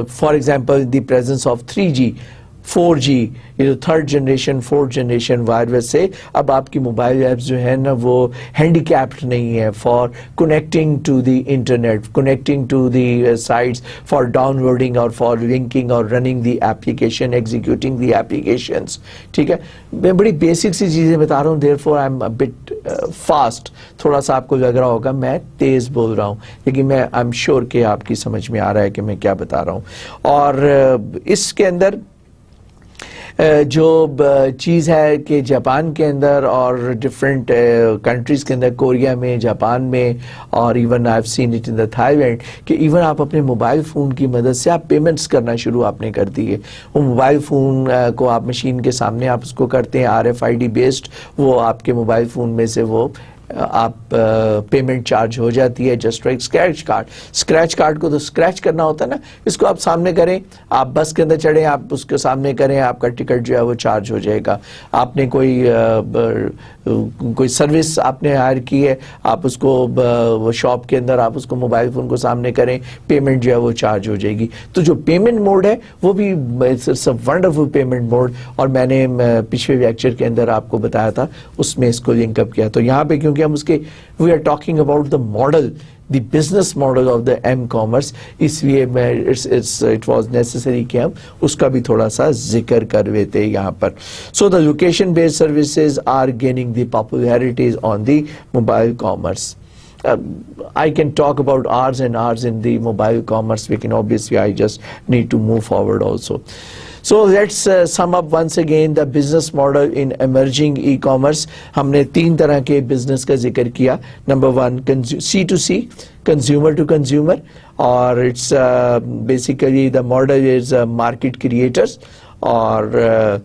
for example the presence of 3G 4G, third generation fourth generation wireless سے اب آپ کی موبائل ایپس جو ہیں نا وہ ہینڈی کیپڈ نہیں ہے for connecting to the internet, connecting to the sites, for downloading اور فار لنکنگ اور running the application, executing the applications. ٹھیک ہے, میں بڑی بیسک سی چیزیں بتا رہا ہوں, therefore I am a bit fast. تھوڑا سا آپ کو لگ رہا ہوگا میں تیز بول رہا ہوں, لیکن میں آئی ایم شیور کہ آپ کی سمجھ میں آ رہا ہے کہ میں کیا بتا رہا ہوں. اور اس کے اندر جو چیز ہے کہ جاپان کے اندر اور ڈفرینٹ کنٹریز کے اندر, کوریا میں, جاپان میں, اور even I have seen it in the Thailand, کہ ایون آپ اپنے موبائل فون کی مدد سے آپ پیمنٹس کرنا شروع آپ نے کر دی ہے. وہ موبائل فون کو آپ مشین کے سامنے آپ اس کو کرتے ہیں, RFID بیسڈ, وہ آپ کے موبائل فون میں سے وہ آپ پیمنٹ چارج ہو جاتی ہے just like scratch card. Scratch card کو تو اسکریچ کرنا ہوتا ہے نا, اس کو آپ سامنے کریں, آپ بس کے اندر چڑھیں, آپ اس کے سامنے کریں, آپ کا ٹکٹ جو ہے وہ چارج ہو جائے گا. آپ نے کوئی سروس آپ نے ہائر کی ہے, آپ اس کو وہ شاپ کے اندر آپ اس کو موبائل فون کو سامنے کریں, پیمنٹ جو ہے وہ چارج ہو جائے گی. تو جو پیمنٹ موڈ ہے وہ بھی it's a wonderful payment mode, اور میں نے پچھلے لیکچر کے اندر آپ کو بتایا تھا, اس میں اس کو لنک اپ کیا. تو یہاں پہ کیونکہ ہم اس کے we are talking about the model, the business model of the M-commerce, इसलिए मैं it was necessary कि हम उसका भी थोड़ा सा जिक्र कर लेते यहाँ पर. So the location based services are gaining the popularity on the mobile commerce. I can talk about hours and hours in the mobile commerce. We can obviously, I just need to move forward also. So let's sum up once again the business model in emerging e-commerce. हमने 3 तरह के business का जिक्र किया. Number 1, C2C, consumer to consumer, or it's basically the model is market creators or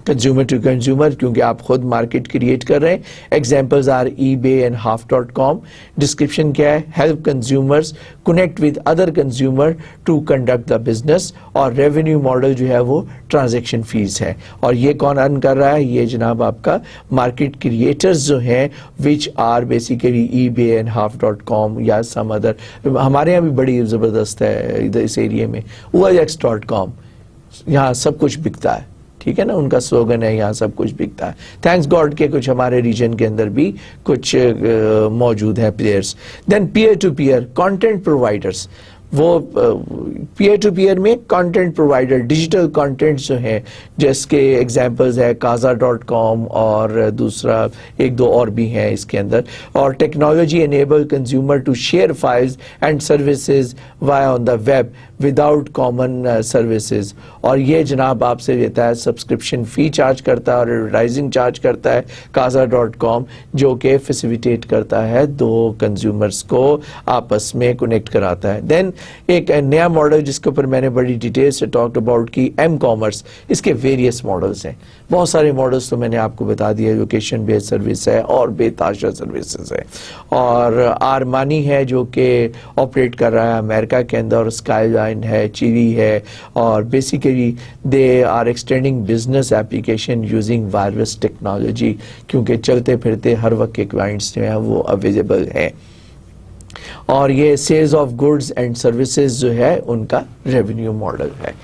consumer to consumer, क्योंकि आप खुद market create कर रहे हैं. Examples are eBay and half.com. Description क्या है? Help consumers connect with other consumer to conduct the business. और revenue model जो है वो ट्रांजैक्शन फीस है. और ये कौन अर्न कर रहा है? ये जनाब आपका मार्केट क्रिएटर्स जो हैं, which are basically eBay and half.com या सम अदर. हमारे यहाँ भी बड़ी ज़बरदस्त है इधर इस एरिया में, OLX.com. यहाँ सब कुछ बिकता है, ठीक है ना, उनका स्लोगन है यहाँ सब कुछ बिकता है. थैंक्स गॉड के कुछ हमारे रीजन के अंदर भी कुछ मौजूद है players. Then peer to peer content providers. वो पीयर टू पीयर में कंटेंट प्रोवाइडर डिजिटल कंटेंट जो है, जिसके एग्जांपल्स है kaza.com और दूसरा 1-2 और भी हैं इसके अंदर. और technology enable consumer to share files and services via on the web without common services. और ये जनाब आपसे लेता है सब्सक्रिप्शन फी चार्ज करता है और एडवर्टाइजिंग चार्ज करता है kaza.com, जो कि फैसिलिटेट करता है 2 कंज्यूमर्स को आपस में कनेक्ट कराता है. देन एक नया मॉडल जिसके ऊपर मैंने बड़ी डिटेल से टॉक्ड अबाउट की, एम कॉमर्स. इसके वेरियस मॉडल्स हैं, बहुत सारे मॉडल्स तो मैंने आपको बता दिया. लोकेशन बेस्ड सर्विस है और बेताशा सर्विसेज है. और आरमानी है जो कि ऑपरेट कर रहा है अमेरिका के अंदर, और स्काईलाइन है, चिली है. और basically they are extending business application using wireless technology, क्योंकि चलते फिरते हर वक्त के क्लाइंट्स जो हैं वो अवेलेबल हैं. और ये sales of goods and services जो है उनका रेवेन्यू मॉडल है.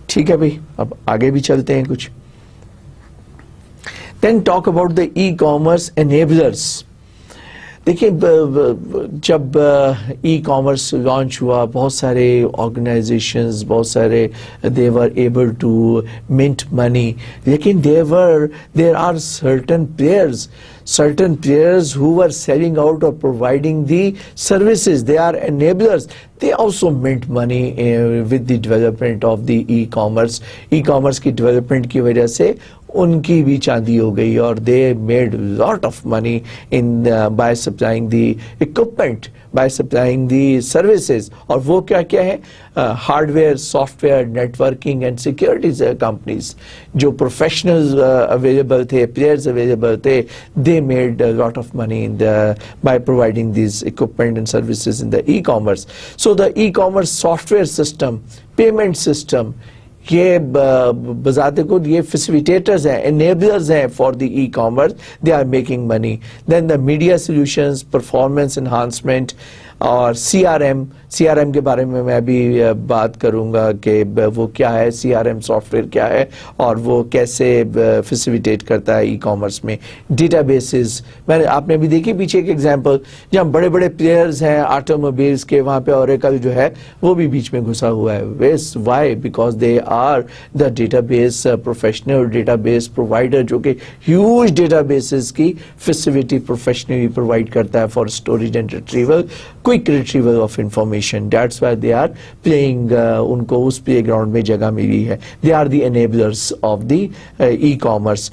ठीक है भाई, अब आगे भी चलते हैं कुछ. Then talk about the e commerce enablers. देखिए, जब ई कॉमर्स लॉन्च हुआ, बहुत सारे ऑर्गेनाइजेशंस, बहुत सारे they were able to mint money, लेकिन there are certain players who were selling out or providing the services. They are enablers. They also mint money with the development of the e-commerce. E-commerce की development की वजह से उनकी भी चांदी हो गई, और they made lot of money in by supplying the equipment, by supplying the services. और वो क्या क्या है? Hardware, software, networking and security companies. जो प्रोफेशनल्स अवेलेबल थे, प्लेयर्स अवेलेबल थे, they made a lot of money in by providing these equipment and services in the e-commerce. So the e-commerce software system, payment system, ये बजाते खुद ये facilitators हैं, enablers हैं for the e-commerce. They are making money. Then the media solutions, performance enhancement और CRM के बारे में मैं अभी बात करूंगा कि वो क्या है, CRM सॉफ्टवेयर क्या है और वो कैसे फैसिलिटेट करता है ई कॉमर्स में. डेटाबेसेस, मैंने आपने भी देखी पीछे एक एग्जांपल, जहाँ बड़े बड़े प्लेयर्स हैं ऑटोमोबाइल्स के, वहाँ पे ओरेकल जो है वो भी बीच में घुसा हुआ है. Why? Because they are the database professional database provider, जो कि ह्यूज डेटाबेसेस की फैसिलिटी प्रोफेशनली प्रोवाइड करता है for storage and retrieval, quick retrieval of information. That's why they are playing, उनको उस प्ले ग्राउंड में जगह मिली है. They are the enablers of the e commerce.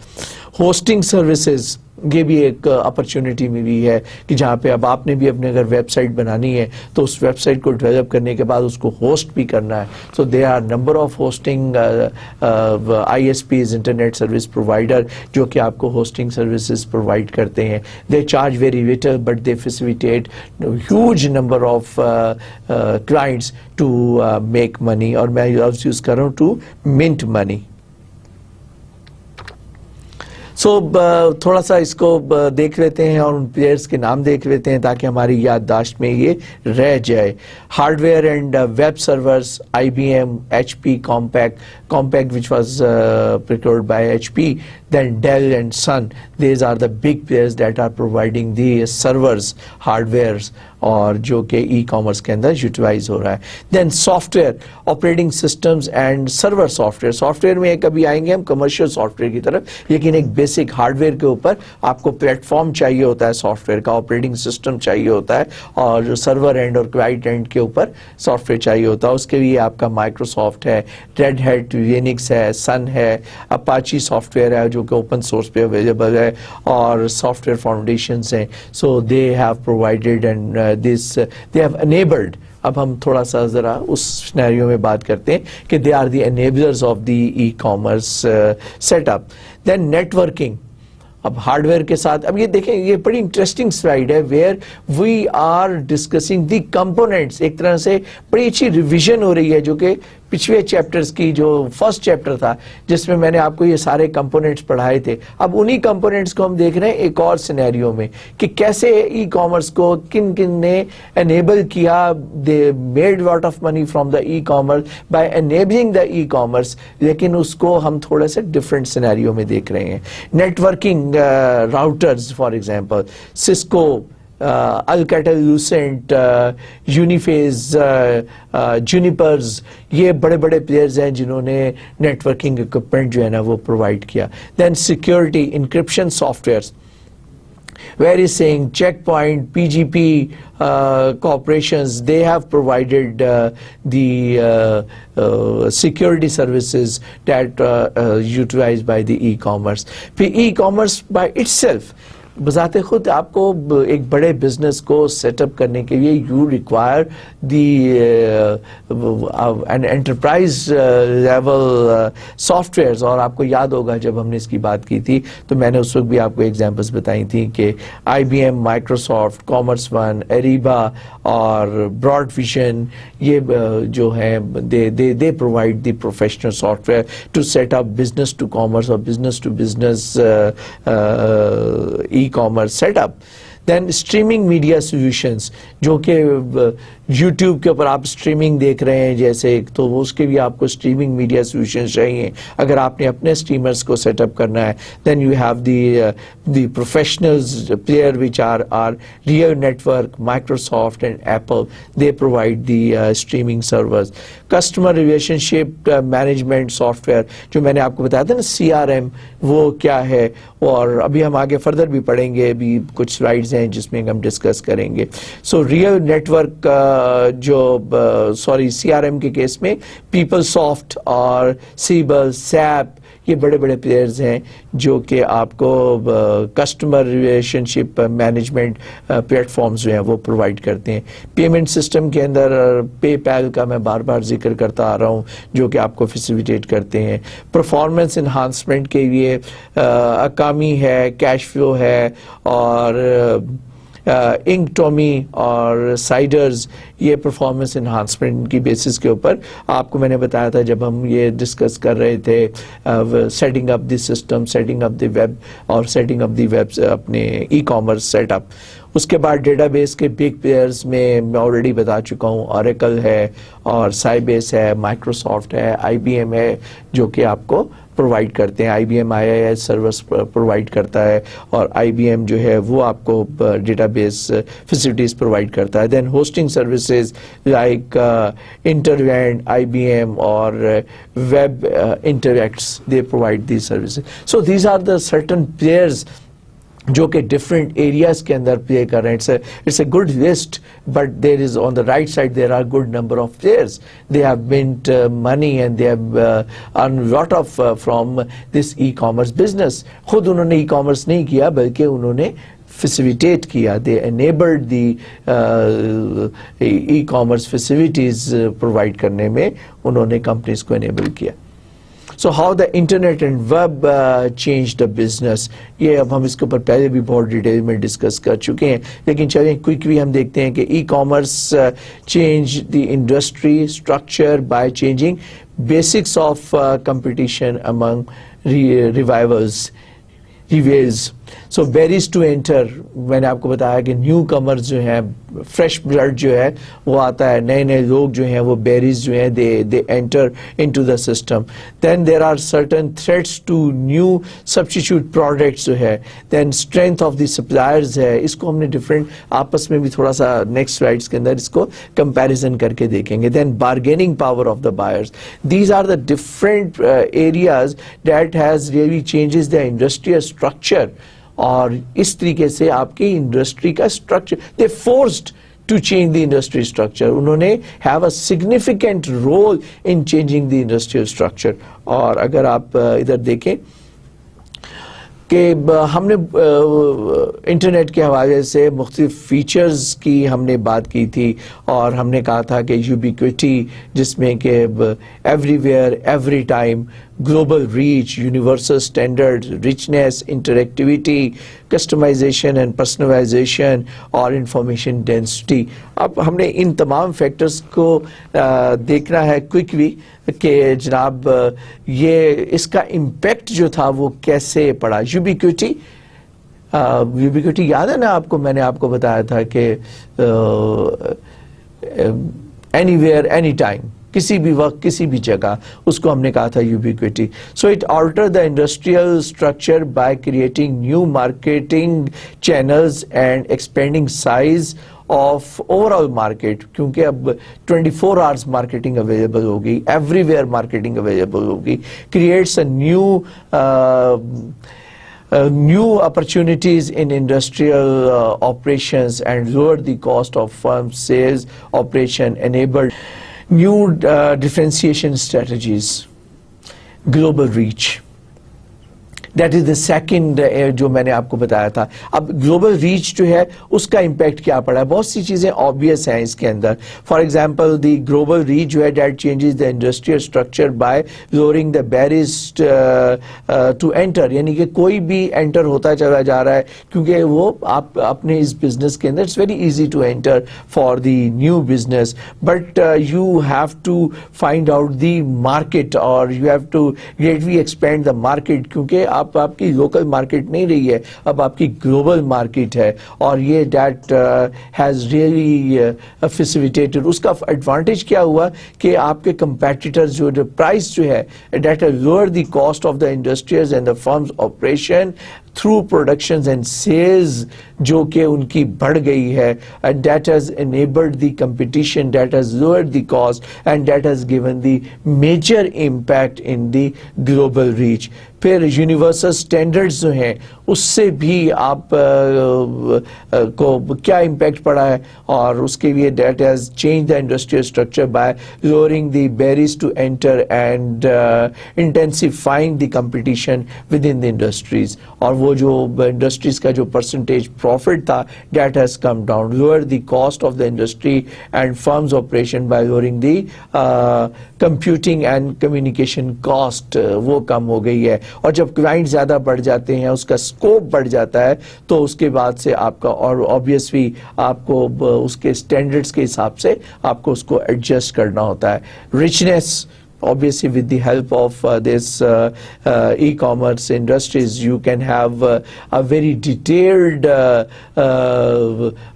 Hosting services, ये भी एक अपॉर्चुनिटी मिली है कि जहाँ पे अब आपने भी अपने अगर वेबसाइट बनानी है तो उस वेबसाइट को डेवलप करने के बाद उसको होस्ट भी करना है. So they are number of hosting ISPs, internet service provider, जो कि आपको होस्टिंग सर्विसेज प्रोवाइड करते हैं. They charge very little but they facilitate huge number of clients to make money, और मैं लफ्ज़ यूज़ कर रहा हूँ टू मिंट मनी. सो थोड़ा सा इसको देख लेते हैं और उन प्लेयर्स के नाम देख लेते हैं ताकि हमारी याददाश्त में ये रह जाए. Hardware and web servers, IBM, HP, Compaq which was procured by HP. then Dell and Sun, these are the big players that are providing the servers, hardwares, और जो कि ई कॉमर्स के अंदर यूटिलाइज हो रहा है. Then software, operating systems and server software. Software में कभी आएंगे हम कमर्शियल सॉफ्टवेयर की तरफ, लेकिन एक बेसिक हार्डवेयर के ऊपर आपको प्लेटफॉर्म चाहिए होता है सॉफ्टवेयर का, ऑपरेटिंग सिस्टम चाहिए होता है, और सर्वर एंड और क्लाइंट एंड के ऊपर सॉफ्टवेयर चाहिए होता है. उसके लिए आपका माइक्रोसॉफ्ट है, रेड हैट, लिनक्स है, सन है, अपाची सॉफ्टवेयर है जो कि ओपन सोर्स पे अवेलेबल है, और सॉफ्टवेयर फाउंडेशंस हैं. So they have provided and this they have enabled. अब हम थोड़ा सा जरा उस सिनेरियो में बात करते हैं कि they are the enablers of the e-commerce setup. Then networking. अब हार्डवेयर के साथ, अब ये देखें, ये बड़ी इंटरेस्टिंग स्लाइड है where we are discussing the components. एक तरह से बड़ी अच्छी रिवीजन हो रही है जो कि पिछले चैप्टर्स की, जो फर्स्ट चैप्टर था जिसमें मैंने आपको ये सारे कंपोनेंट्स पढ़ाए थे. अब उन्हीं कंपोनेंट्स को हम देख रहे हैं एक और सिनेरियो में कि कैसे ई कॉमर्स को किन किन ने एनेबल किया. They made lot of money from the e commerce by enabling the e commerce, लेकिन उसको हम थोड़े से डिफरेंट सिनेरियो में देख रहे हैं. Networking routers for example, Cisco, Alcatel Lucent, Uniphase, Junipers, ये बड़े बड़े प्लेयर्स हैं जिन्होंने नेटवर्किंग इक्विपमेंट जो है ना वो प्रोवाइड किया. Then security, encryption softwares, where is saying Checkpoint, PGP corporations, they have provided the security services that utilized by the e-commerce. E-commerce by itself, बजाते खुद आपको एक बड़े बिजनेस को सेटअप करने के लिए you require the an enterprise level softwares. और आपको याद होगा जब हमने इसकी बात की थी तो मैंने उस वक्त भी आपको एग्जांपल्स बताई थी कि IBM, Microsoft, commerce one, Ariba और ब्रॉड विजन, ये जो हैं they provide the professional software to set up business to commerce और business to business e-commerce setup. Then streaming media solutions, जो कि YouTube के ऊपर आप स्ट्रीमिंग देख रहे हैं जैसे, तो उसके भी आपको स्ट्रीमिंग मीडिया सॉल्यूशंस चाहिए अगर आपने अपने स्ट्रीमर्स को सेटअप करना है. Then you have the professionals player which are real network, Microsoft and Apple, they provide the streaming servers. Customer relationship management software, जो मैंने आपको बताया था ना CRM, वो क्या है, और अभी हम आगे फर्दर भी पढ़ेंगे, अभी कुछ स्लाइड्स हैं जिसमें हम डिस्कस करेंगे. सो रियल नेटवर्क CRM के केस में पीपलसॉफ्ट और सीबल, सैप, ये बड़े बड़े प्लेयर्स हैं जो कि आपको कस्टमर रिलेशनशिप मैनेजमेंट प्लेटफॉर्म्स जो हैं वो प्रोवाइड करते हैं. पेमेंट सिस्टम के अंदर पेपैल का मैं बार बार जिक्र करता आ रहा हूँ जो कि आपको फैसिलिटेट करते हैं. परफॉर्मेंस इन्हांसमेंट के लिए अकामी है, कैश फ्लो है, और इंक टॉमी और साइडर्स, ये परफॉर्मेंस इन्हांसमेंट की बेसिस के ऊपर आपको मैंने बताया था जब हम ये डिस्कस कर रहे थे setting up the system, setting up the web और सेटिंग अप द वेब अपने ई कॉमर्स सेटअप. उसके बाद डेटाबेस के बिग प्लेयर्स में मैं ऑलरेडी बता चुका हूँ, ऑरेकल है और साइबेस है, माइक्रोसॉफ्ट है, IBM है जो कि आपको प्रोवाइड करते हैं. IBM IIS सर्विस प्रोवाइड करता है और IBM जो है वो आपको डेटाबेस फैसिलिटीज प्रोवाइड करता है. Then hosting services like intervent, IBM और web interacts, they provide these services. So these are the certain players जो कि डिफरेंट एरियाज के अंदर प्ले कर रहे हैं. It's a good list, but there is on the right side there are good number of players. They have mint money and they have earn lot of from this e commerce business. खुद उन्होंने e commerce नहीं किया बल्कि उन्होंने facilitate किया. They enabled the e-commerce facilities provide करने में उन्होंने companies को enable किया. So how the internet and web changed the business, ये अब हम इसके ऊपर पहले भी बहुत डिटेल में डिस्कस कर चुके हैं, लेकिन चलिए क्विकली हम देखते हैं कि e commerce change the industry structure by changing basics of competition among revivals, rivals. So barriers to enter, मैंने आपको बताया कि न्यू कमर्स जो हैं, फ्रेश ब्लड जो है वो आता है, नए नए लोग जो हैं वो बैरियर्स जो हैं they enter into the system. Then there are certain threats to new substitute products जो है. Then strength of the suppliers है, इसको हमने डिफरेंट आपस में भी थोड़ा सा नेक्स्ट स्लाइड्स के अंदर इसको कंपैरिजन करके देखेंगे. Then bargaining power of the buyers. These are the different areas that has really changes the industrial structure. और इस तरीके से आपकी इंडस्ट्री का structure, they forced to change the industry structure. उन्होंने have a significant role in changing the industrial structure. और अगर आप इधर देखें कि हमने इंटरनेट के हवाले से मुख्तलिफ फीचर्स की हमने बात की थी और हमने कहा था कि यूबिक्विटी, जिसमें कि everywhere every time, global reach, universal standard, richness, interactivity, customisation and personalisation और इंफॉर्मेशन डेंसिटी. अब हमने इन तमाम फैक्टर्स को देखना है क्विकली कि जनाब ये इसका इम्पैक्ट जो था वो कैसे पड़ा. यूबिक्विटी याद है ना आपको, मैंने आपको बताया था कि एनीवेयर एनी टाइम, किसी भी वक्त किसी भी जगह, उसको हमने कहा था ubiquity. So it alter the industrial structure by creating new marketing channels and expanding size of overall market, क्योंकि अब 24 आवर्स मार्केटिंग अवेलेबल होगी, एवरीवेयर मार्केटिंग अवेलेबल होगी. Creates a new opportunities in industrial operations and lower the cost of firm sales operation, enabled new differentiation strategies, global reach. That is the second जो मैंने आपको बताया था. अब global reach जो है उसका इम्पैक्ट क्या पड़ा है. बहुत सी चीज़ें ऑब्वियस हैं इसके अंदर. For example the global reach जो है that changes the industrial structure by lowering the barriers to enter. यानी कि कोई भी एंटर होता चला जा रहा है क्योंकि वो आप अपने इस बिजनेस के अंदर, it's very easy to enter for the new business, but you have to find out the market और you have to greatly expand the market, क्योंकि आपकी लोकल मार्केट नहीं रही है, अब आपकी ग्लोबल मार्केट है. और ये दैट हैज रियली फैसिलिटेटेड. उसका एडवांटेज क्या हुआ कि आपके कंपेटिटर्स जो प्राइस जो है that has lower the cost of the industries and the firms operation through productions and sales, जो कि उनकी बढ़ गई है. And that has enabled the competition, that has lowered the cost, and that has given the major impact in the global reach. फिर universal standards जो हैं उससे भी आप को क्या इम्पैक्ट पड़ा है, और उसके लिए that has change the industrial structure by lowering the barriers to enter and intensifying the competition within the industries. और वो जो इंडस्ट्रीज का जो परसेंटेज प्रॉफिट था that has come down. Lower the cost of the industry and firms operation by lowering the computing and communication cost, वो कम हो गई है. और जब क्लाइंट ज़्यादा बढ़ जाते हैं, उसका स्कोप बढ़ जाता है, तो उसके बाद से आपका और ऑब्वियसली आपको उसके स्टैंडर्ड्स के हिसाब से आपको उसको एडजस्ट करना होता है. Richness, obviously with the help of this e-commerce industries, you can have a very detailed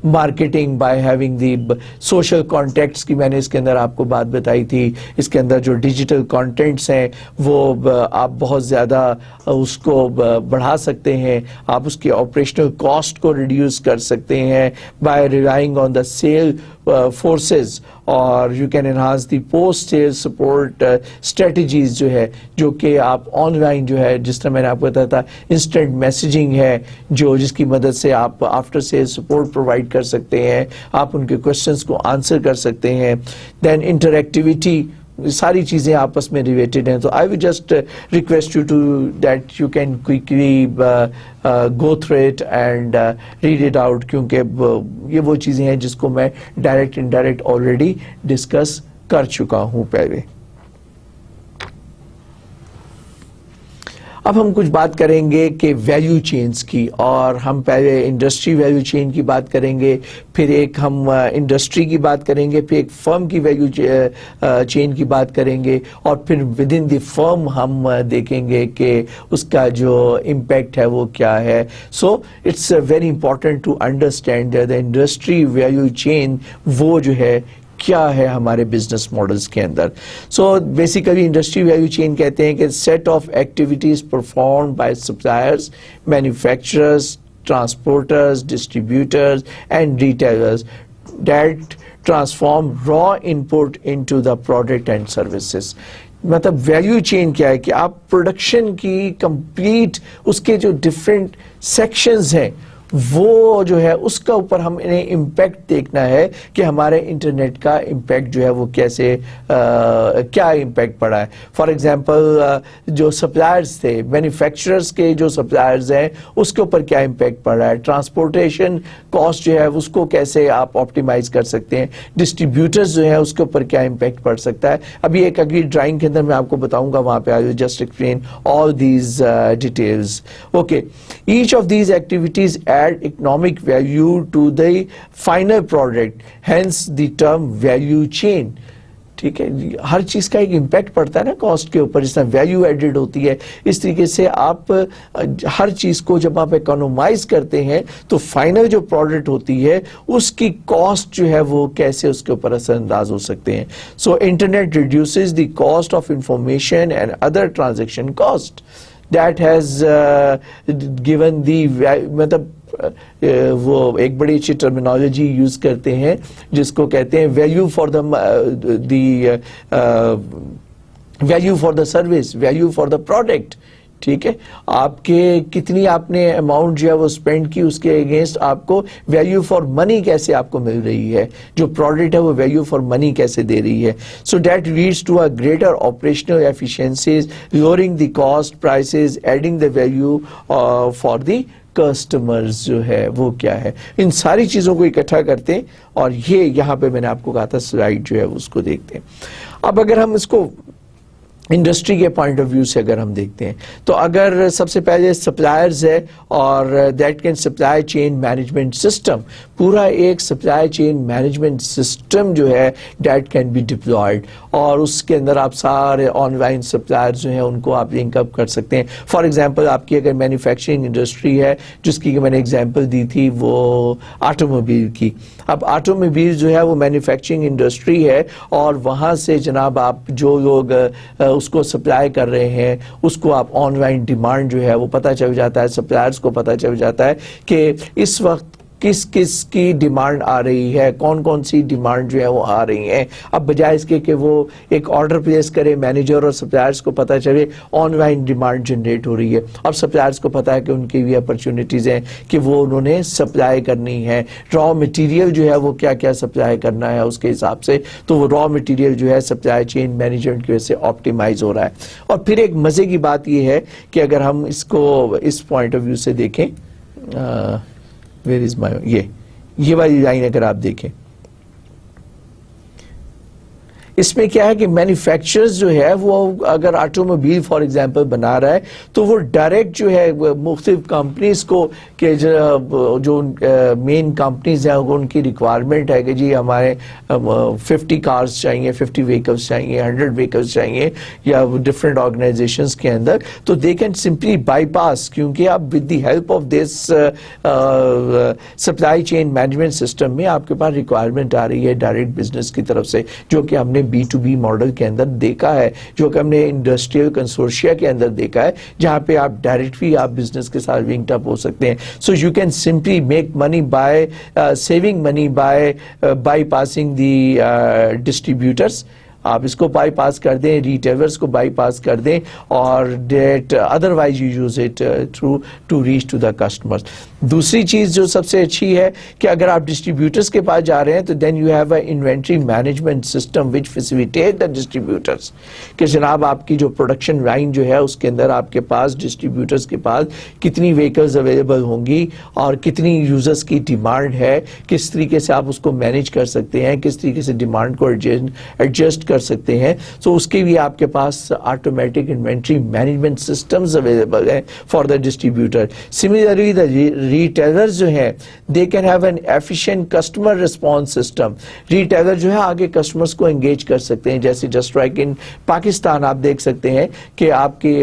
marketing by having the social contacts की मैंने इसके अंदर आपको बात बताई थी. इसके अंदर जो डिजिटल कंटेंट्स हैं वो आप बहुत ज़्यादा उसको बढ़ा सकते हैं, आप उसके ऑपरेशनल कॉस्ट को रिड्यूस कर सकते हैं by relying on the sale forces, और you can enhance the post sale support strategies जो है, जो कि आप ऑनलाइन जो है, जिस तरह मैंने आपको बताया था, इंस्टेंट मैसेजिंग है जो जिसकी मदद से आप आफ्टर सेल सपोर्ट प्रोवाइड कर सकते हैं, आप उनके क्वेश्चंस को आंसर कर सकते हैं. देन इंटरेक्टिविटी, सारी चीज़ें आपस में रिलेटेड हैं. तो I will just request you to that you can quickly go through it and read it out, क्योंकि ये वो चीज़ें हैं जिसको मैं डायरेक्ट इनडायरेक्ट ऑलरेडी डिस्कस कर चुका हूँ पहले. اب ہم کچھ بات کریں گے کہ ویلیو چینز کی، اور ہم پہلے انڈسٹری ویلیو چین کی بات کریں گے، پھر ایک ہم انڈسٹری کی بات کریں گے، پھر ایک فرم کی ویلیو چین کی بات کریں گے، اور پھر ود ان دی فرم ہم دیکھیں گے کہ اس کا جو امپیکٹ ہے وہ کیا ہے. So it's very important to understand the industry value chain وہ جو ہے کیا ہے ہمارے بزنس ماڈلز کے اندر. So basically industry value chain کہتے ہیں کہ set of activities perform by suppliers, manufacturers, transporters, distributors and retailers that transform raw input into the product and services. مطلب ویلیو چین کیا ہے کہ آپ پروڈکشن کی کمپلیٹ اس کے جو ڈفرینٹ سیکشنز ہیں وہ جو ہے اس کا اوپر ہم انہیں امپیکٹ دیکھنا ہے کہ ہمارے انٹرنیٹ کا امپیکٹ جو ہے وہ کیسے کیا امپیکٹ پڑا ہے. فار ایگزامپل جو سپلائرز تھے، مینوفیکچررز کے جو سپلائرز ہیں اس کے اوپر کیا امپیکٹ پڑ رہا ہے، ٹرانسپورٹیشن کاسٹ جو ہے اس کو کیسے آپ آپٹیمائز کر سکتے ہیں، ڈسٹریبیوٹرز جو ہے اس کے اوپر کیا امپیکٹ پڑ سکتا ہے. ابھی ایک اگلی ڈرائنگ کے اندر میں آپ کو بتاؤں گا، وہاں پہ I will just explain all these details. Okay, each of these activities add economic value to the final product, hence the term value chain. ٹھیک ہے، ہر چیز کا ایک امپیکٹ پڑتا ہے نا کاسٹ کے اوپر، جس طرح ویلیو ایڈڈ ہوتی ہے اس طریقے سے آپ ہر چیز کو جب آپ اکانومائز کرتے ہیں تو فائنل جو پروڈکٹ ہوتی ہے اس کی کاسٹ جو ہے وہ کیسے اس کے اوپر اثر انداز ہو سکتے ہیں. سو internet reduces the cost of information and other transaction cost that has given the, مطلب وہ ایک بڑی اچھی ٹرمینالوجی یوز کرتے ہیں جس کو کہتے ہیں value for the value for the service, value for the product. ٹھیک ہے، آپ کے کتنی آپ نے اماؤنٹ جو ہے وہ اسپینڈ کی، اس کے اگینسٹ آپ کو ویلیو فار منی کیسے آپ کو مل رہی ہے، جو پروڈکٹ ہے وہ ویلیو فار منی کیسے دے رہی ہے. So that leads to a greater operational efficiencies, lowering the cost prices, adding the value for the customers جو ہے وہ کیا ہے. ان ساری چیزوں کو اکٹھا کرتے ہیں اور یہ یہاں پہ میں نے آپ کو کہا تھا سلائیڈ جو ہے اس کو دیکھتے ہیں. اب اگر ہم اس کو انڈسٹری کے پوائنٹ آف ویو سے اگر ہم دیکھتے ہیں تو اگر سب سے پہلے سپلائرز ہے اور that can supply chain management system, پورا ایک سپلائی چین مینجمنٹ سسٹم جو ہے دیٹ کین بی ڈپلائڈ، اور اس کے اندر آپ سارے آن لائن سپلائرز جو ہیں ان کو آپ لنک اپ کر سکتے ہیں. فار ایگزامپل آپ کی اگر مینوفیکچرنگ انڈسٹری ہے جس کی میں نے ایگزامپل دی تھی وہ آٹو موبائل کی. اب آٹو موبائل جو ہے وہ مینوفیکچرنگ انڈسٹری ہے اور وہاں سے جناب آپ جو لوگ اس کو سپلائی کر رہے ہیں اس کو آپ آن لائن ڈیمانڈ جو ہے وہ پتہ چل جاتا ہے، سپلائرز کو پتہ چل جاتا ہے کہ اس وقت کس کس کی ڈیمانڈ آ رہی ہے، کون کون سی ڈیمانڈ جو ہے وہ آ رہی ہیں. اب بجائے اس کے کہ وہ ایک آرڈر پلیس کرے مینیجر اور سپلائرز کو پتہ چلے آن لائن ڈیمانڈ جنریٹ ہو رہی ہے. اب سپلائرز کو پتہ ہے کہ ان کی بھی اپرچونیٹیز ہیں کہ وہ انہوں نے سپلائی کرنی ہے، را مٹیریل جو ہے وہ کیا کیا سپلائی کرنا ہے اس کے حساب سے، تو وہ را مٹیریل جو ہے سپلائی چین مینجمنٹ کی وجہ سے آپٹیمائز ہو رہا ہے. اور پھر ایک مزے کی بات یہ ہے کہ اگر ہم اس کو اس پوائنٹ آف ویو سے دیکھیں، یہ والی لائن اگر آپ دیکھیں اس میں کیا ہے کہ مینوفیکچررز جو ہے وہ اگر آٹو موبائل فار ایگزامپل بنا رہا ہے تو وہ ڈائریکٹ جو ہے مختلف کمپنیز کو کہ جو مین کمپنیز ہیں ان کی ریکوائرمنٹ ہے کہ جی ہمارے 50 کارز چاہیے، 50 ویکلز چاہیے، 100 ویکلز چاہیے یا ڈفرینٹ آرگنائزیشنز کے اندر، تو they can simply bypass, کیونکہ آپ with the help of this supply chain management system میں آپ کے پاس ریکوائرمنٹ آ رہی ہے ڈائریکٹ بزنس کی طرف سے، جو کہ ہم نے B2B ماڈل کے اندر دیکھا ہے، جو کہ ہم نے انڈسٹریل کنسورشیا کے اندر دیکھا ہے، جہاں پہ آپ ڈائریکٹلی آپ بزنس کے ساتھ لنکڈ اپ ہو سکتے ہیں. So you can simply make money by saving money by passing the distributors. آپ اس کو بائی پاس کر دیں، ریٹیلرز کو بائی پاس کر دیں، اور that otherwise you use it through to reach to the customers. دوسری چیز جو سب سے اچھی ہے کہ اگر آپ ڈسٹریبیوٹرز کے پاس جا رہے ہیں تو then you have a inventory management system which facilitate the distributors, کہ جناب آپ کی جو پروڈکشن لائن جو ہے اس کے اندر آپ کے پاس ڈسٹریبیوٹرز کے پاس کتنی ویکلز اویلیبل ہوں گی اور کتنی یوزرز کی ڈیمانڈ ہے، کس طریقے سے آپ اس کو مینیج کر سکتے ہیں، کس طریقے سے ڈیمانڈ کو ایڈجسٹ कर सकते हैं, तो उसके भी आपके पास automatic inventory management systems available हैं for the distributor. Similarly the retailers जो हैं they can have an efficient customer response system. Retailer जो है आगे कस्टमर्स को एंगेज कर सकते हैं. जैसे जस्ट लाइक इन पाकिस्तान आप देख सकते हैं कि आपकी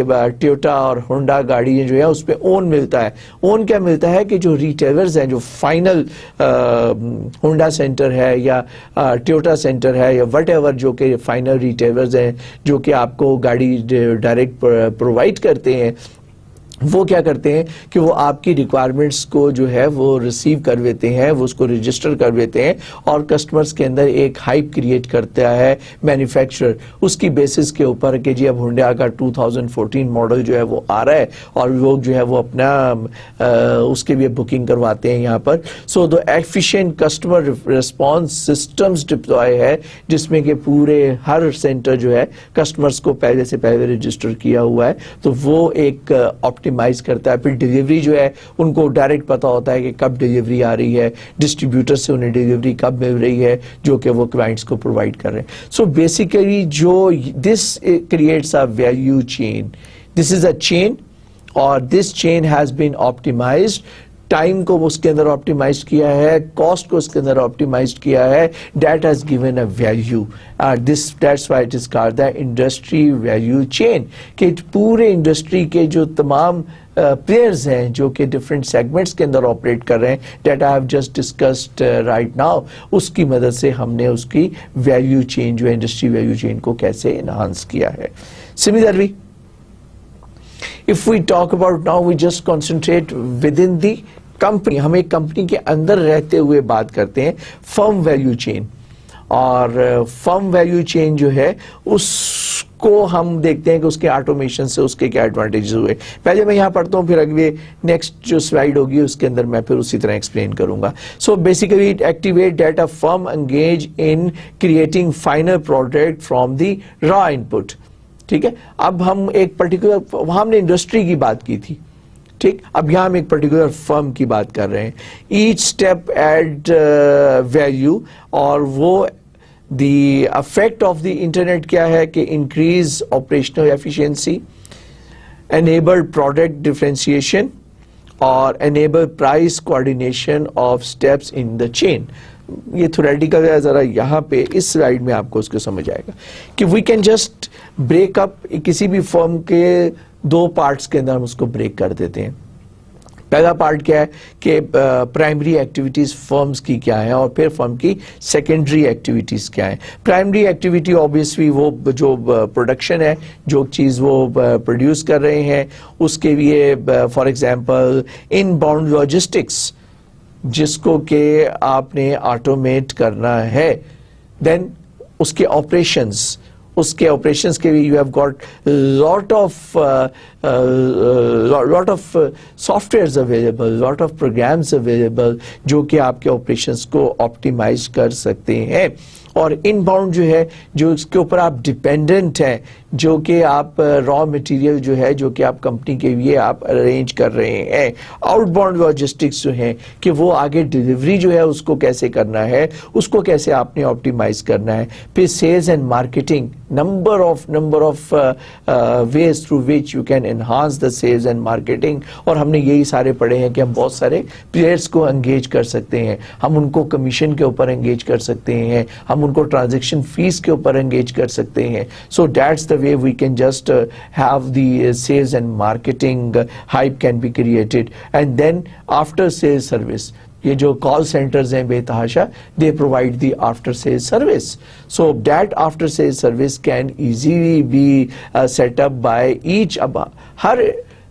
टोयोटा और होंडा गाड़ी जो है उस पर ओन मिलता है. ओन क्या मिलता है कि जो रिटेलर्स हैं, जो फाइनल होंडा सेंटर है या टोयोटा सेंटर है या वट एवर जो कि फाइनल रिटेलर्स हैं जो कि आपको गाड़ी डायरेक्ट प्रोवाइड करते हैं, वो क्या करते हैं कि वो आपकी रिक्वायरमेंट्स को जो है वो रिसीव कर लेते हैं, वो उसको रजिस्टर कर लेते हैं और कस्टमर्स के अंदर एक हाइप क्रिएट करता है मैन्युफैक्चरर उसकी बेसिस के ऊपर कि जी अब होंडा का 2014 मॉडल जो है वो आ रहा है और लोग जो है वो अपना उसके लिए बुकिंग करवाते हैं यहाँ पर. So the efficient customer response systems deploy है जिसमें कि पूरे हर सेंटर जो है कस्टमर्स को पहले से पहले रजिस्टर किया हुआ है, तो वो एक ऑप्टिमाइज करता है. फिर डिलीवरी जो है उनको डायरेक्ट पता होता है कि कब डिलीवरी आ रही है, डिस्ट्रीब्यूटर से उन्हें डिलीवरी कब मिल रही है जो कि वो क्लाइंट्स को प्रोवाइड कर रहे हैं. सो बेसिकली जो this creates a value chain. This is a chain और this chain has been optimised. Time को उसके अंदर ऑप्टिमाइज किया है, कॉस्ट को उसके अंदर ऑप्टिमाइज किया है. That has given a value. That's why it is called the industry value chain. कि पूरे इंडस्ट्री के जो तमाम प्लेयर्स हैं जो कि डिफरेंट सेगमेंट्स के अंदर ऑपरेट कर रहे हैं, that I have just discussed right now, उसकी मदद से हमने उसकी वैल्यू चेन जो है इंडस्ट्री वैल्यू चेन को कैसे एनहांस किया है. Similarly if we talk about now, we just concentrate within the company. हम एक कंपनी के अंदर रहते हुए बात करते हैं फर्म वैल्यू चेन. और फर्म वैल्यू चेन जो है उसको हम देखते हैं कि उसके ऑटोमेशन से उसके क्या एडवांटेजेस हुए. पहले मैं यहाँ पढ़ता हूँ, फिर अगले नेक्स्ट जो स्लाइड होगी उसके अंदर मैं फिर उसी तरह एक्सप्लेन करूंगा. So basically it activate that a firm engage in creating final product from the raw input. ठीक है, अब हम एक पर्टिकुलर, वहां हमने इंडस्ट्री की बात की थी, ठीक, अब यहां हम एक पर्टिकुलर फर्म की बात कर रहे हैं. ईच स्टेप एड वैल्यू और वो the effect of the internet क्या है कि increase operational efficiency, enable product differentiation और enable price coordination of steps in the chain. ये थ्योरेटिकल है, जरा यहाँ पे इस स्लाइड में आपको उसको समझ आएगा कि we can just break up. किसी भी फर्म के दो पार्ट्स के अंदर हम उसको ब्रेक कर देते हैं. पहला पार्ट क्या है कि प्राइमरी एक्टिविटीज फर्म्स की क्या है और फिर फर्म की सेकेंडरी एक्टिविटीज क्या है. प्राइमरी एक्टिविटी ऑब्वियसली वो जो प्रोडक्शन है, जो चीज़ वो प्रोड्यूस कर रहे हैं उसके लिए, फॉर एग्जांपल इनबाउंड लॉजिस्टिक्स जिसको कि आपने ऑटोमेट करना है. देन उसके ऑपरेशंस के लिए you have got lot of softwares available, lot of programs available जो कि आपके ऑपरेशंस को ऑप्टिमाइज कर सकते हैं. और इनबाउंड जो है, जो इसके ऊपर आप डिपेंडेंट हैं, जो कि आप रॉ मटेरियल जो है जो कि आप कंपनी के लिए आप अरेंज कर रहे हैं. आउटबाउंड लॉजिस्टिक्स जो है कि वो आगे डिलीवरी जो है उसको कैसे करना है, उसको कैसे आपने ऑप्टिमाइज करना है. फिर sales and marketing, number of ways through which you can enhance the sales and marketing. और हमने यही सारे पढ़े हैं कि हम बहुत सारे प्लेयर्स को एंगेज कर सकते हैं. हम उनको कमीशन के ऊपर एंगेज कर सकते हैं, हम उनको ट्रांजैक्शन फीस के ऊपर एंगेज कर सकते हैं. So that's the way we can just have the sales and marketing hype can be created. And then after sales service, ये जो कॉल सेंटर्स हैं बेतहाशा, they provide the after sale service. So that after sale service can easily B set up by each. अब हर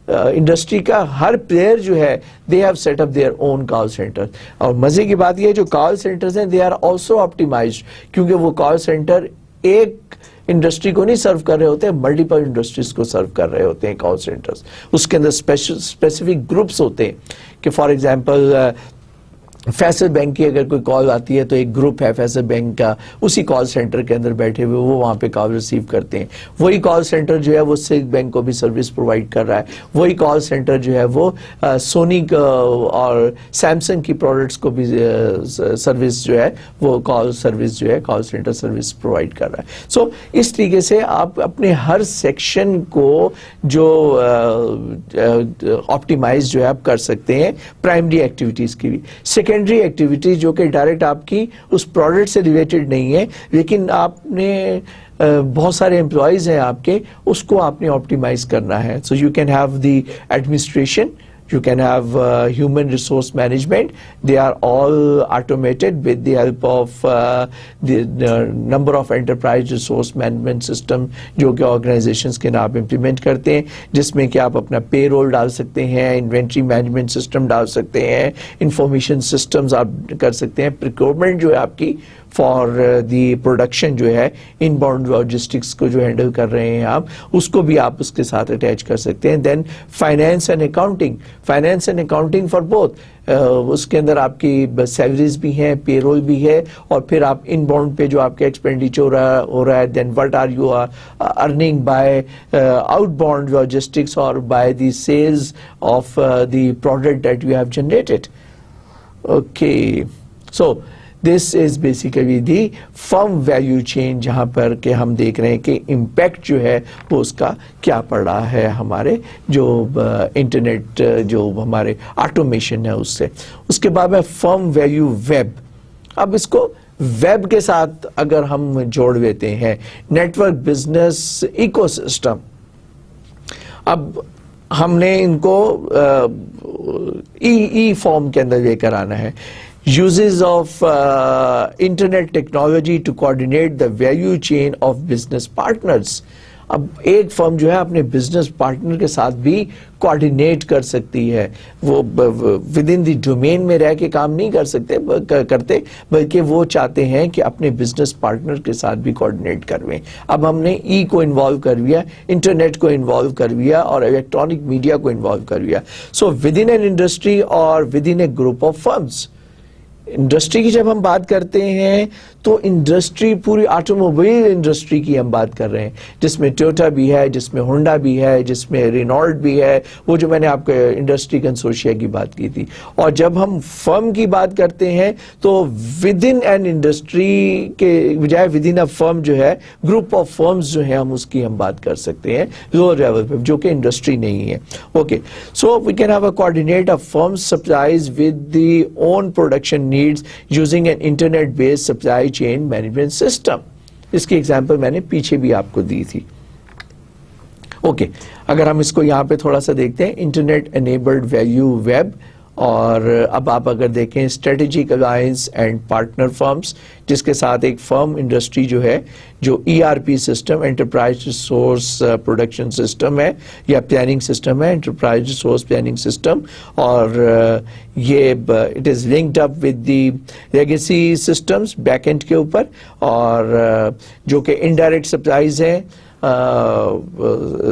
industry का हर player जो है they have set up their own call centre. और मजे की बात ये है जो कॉल सेंटर्स हैं दे आर आल्सो ऑप्टिमाइज्ड, क्योंकि वो कॉल सेंटर एक इंडस्ट्री को नहीं सर्व कर रहे होते हैं, मल्टीपल इंडस्ट्रीज को सर्व कर रहे होते हैं कॉल सेंटर्स. उसके अंदर स्पेसिफिक ग्रुप्स होते हैं कि फॉर एग्जांपल फैसल बैंक की अगर कोई कॉल आती है तो एक ग्रुप है फैसल बैंक का, उसी कॉल सेंटर के अंदर बैठे हुए वो वहाँ पे कॉल रिसीव करते हैं। वही कॉल सेंटर जो है वो सिल्क बैंक को भी सर्विस प्रोवाइड कर रहा है। वही कॉल सेंटर जो है वो सोनी और सैमसंग की प्रोडक्ट्स को भी सर्विस जो है वो कॉल सर्विस जो है कॉल सेंटर सर्विस प्रोवाइड कर रहा है। सो इस तरीके से आप अपने हर सेक्शन को जो ऑप्टिमाइज जो है आप कर सकते हैं प्राइमरी एक्टिविटीज़ की भी। सेकेंडरी एक्टिविटीज जो कि डायरेक्ट आपकी उस प्रोडक्ट से रिलेटेड नहीं है, लेकिन आपने बहुत सारे एम्प्लॉयज हैं आपके, उसको आपने ऑप्टिमाइज करना है। So you can have the administration, you can have human resource management. They are all automated with the help of the number of enterprise resource management system जो कि organizations के नाम implement करते हैं, जिसमें कि आप अपना payroll डाल सकते हैं, inventory management system डाल सकते हैं, information systems आप कर सकते हैं, procurement जो है आपकी फॉर दी प्रोडक्शन जो है इनबाउंड लॉजिस्टिक्स को जो हैंडल कर रहे हैं आप, उसको भी आप उसके साथ अटैच कर सकते हैं। Then finance and accounting for both, उसके अंदर आपकी सैलरीज भी हैं, पेरोल भी है, और फिर आप इनबाउंड पे जो आपके एक्सपेंडिचर हो रहा है, then what are you earning by outbound logistics और by the sales of the product that you have generated. Okay, so this is basically the firm value chain, जहाँ पर के हम देख रहे हैं कि इम्पैक्ट जो है वो उसका क्या पड़ रहा है हमारे जो इंटरनेट जो हमारे ऑटोमेशन है उससे। उसके बाद में फर्म वैल्यू वेब। अब इसको वेब के साथ अगर हम जोड़ लेते हैं, नेटवर्क बिजनेस इकोसिस्टम, अब हमने इनको ई फॉर्म के अंदर लेकर आना है। Uses of internet technology to coordinate the value chain of business partners. अब एक फर्म जो है अपने बिजनेस पार्टनर के साथ भी कोऑर्डिनेट कर सकती है, वो विद इन द डोमेन में रह के काम नहीं करते, बल्कि वो चाहते हैं कि अपने बिजनेस पार्टनर के साथ भी कोऑर्डिनेट करवें। अब हमने ई को इन्वॉल्व कर लिया, इंटरनेट को इन्वॉल्व कर लिया और इलेक्ट्रॉनिक मीडिया को इन्वॉल्व कर लिया। So within an industry और within a group of firms, industry की जब हम बात करते हैं तो इंडस्ट्री पूरी ऑटोमोबाइल इंडस्ट्री की हम बात कर रहे हैं, जिसमें टोयोटा भी है, जिसमें होंडा भी है, जिसमें रेनॉल्ट भी है, वो जो मैंने आपको इंडस्ट्री कंसोर्शिया की बात की थी। और जब हम फर्म की बात करते हैं तो विद इन एन इंडस्ट्री के बजाय विद इन अ फर्म जो है ग्रुप ऑफ फर्म्स जो है हम बात कर सकते हैं लोअर लेवल पे, जो कि इंडस्ट्री नहीं है। Okay, so we can have a coordinate of firms supplies with the own production needs using an internet based supply chain management system. इसकी एग्जांपल मैंने पीछे भी आपको दी थी। ओके, अगर हम इसको यहां पे थोड़ा सा देखते हैं, इंटरनेट एनेबल्ड वैल्यू वेब, और अब आप अगर देखें strategic alliance and partner firms, जिसके साथ एक फर्म इंडस्ट्री जो है जो ERP system, enterprise resource production system है या प्लानिंग सिस्टम है, एंटरप्राइज रिसोर्स प्लानिंग सिस्टम, और ये it is linked up with the legacy systems backend के ऊपर, और जो कि इनडायरेक्ट सप्लाईज हैं,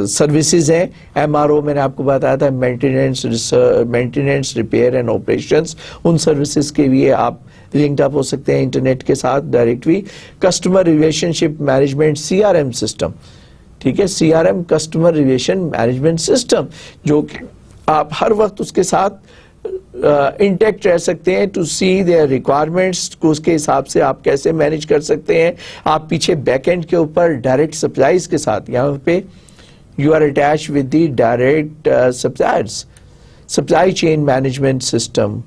सर्विसेज हैं, MRO मैंने आपको बताया था, मेंटेनेंस रिपेयर एंड ऑपरेशंस, उन सर्विसेज के लिए आप लिंक्ड अप हो सकते हैं इंटरनेट के साथ directly. Customer relationship management CRM system, ठीक है, CRM customer relation management system, जो कि आप हर वक्त उसके साथ इंटैक्ट रह सकते हैं टू सी देयर रिक्वायरमेंट्स को, उसके हिसाब से आप कैसे मैनेज कर सकते हैं। आप पीछे बैकएंड के ऊपर डायरेक्ट सप्लाईज के साथ, यहाँ पे you are attach with the direct suppliers, supply chain management system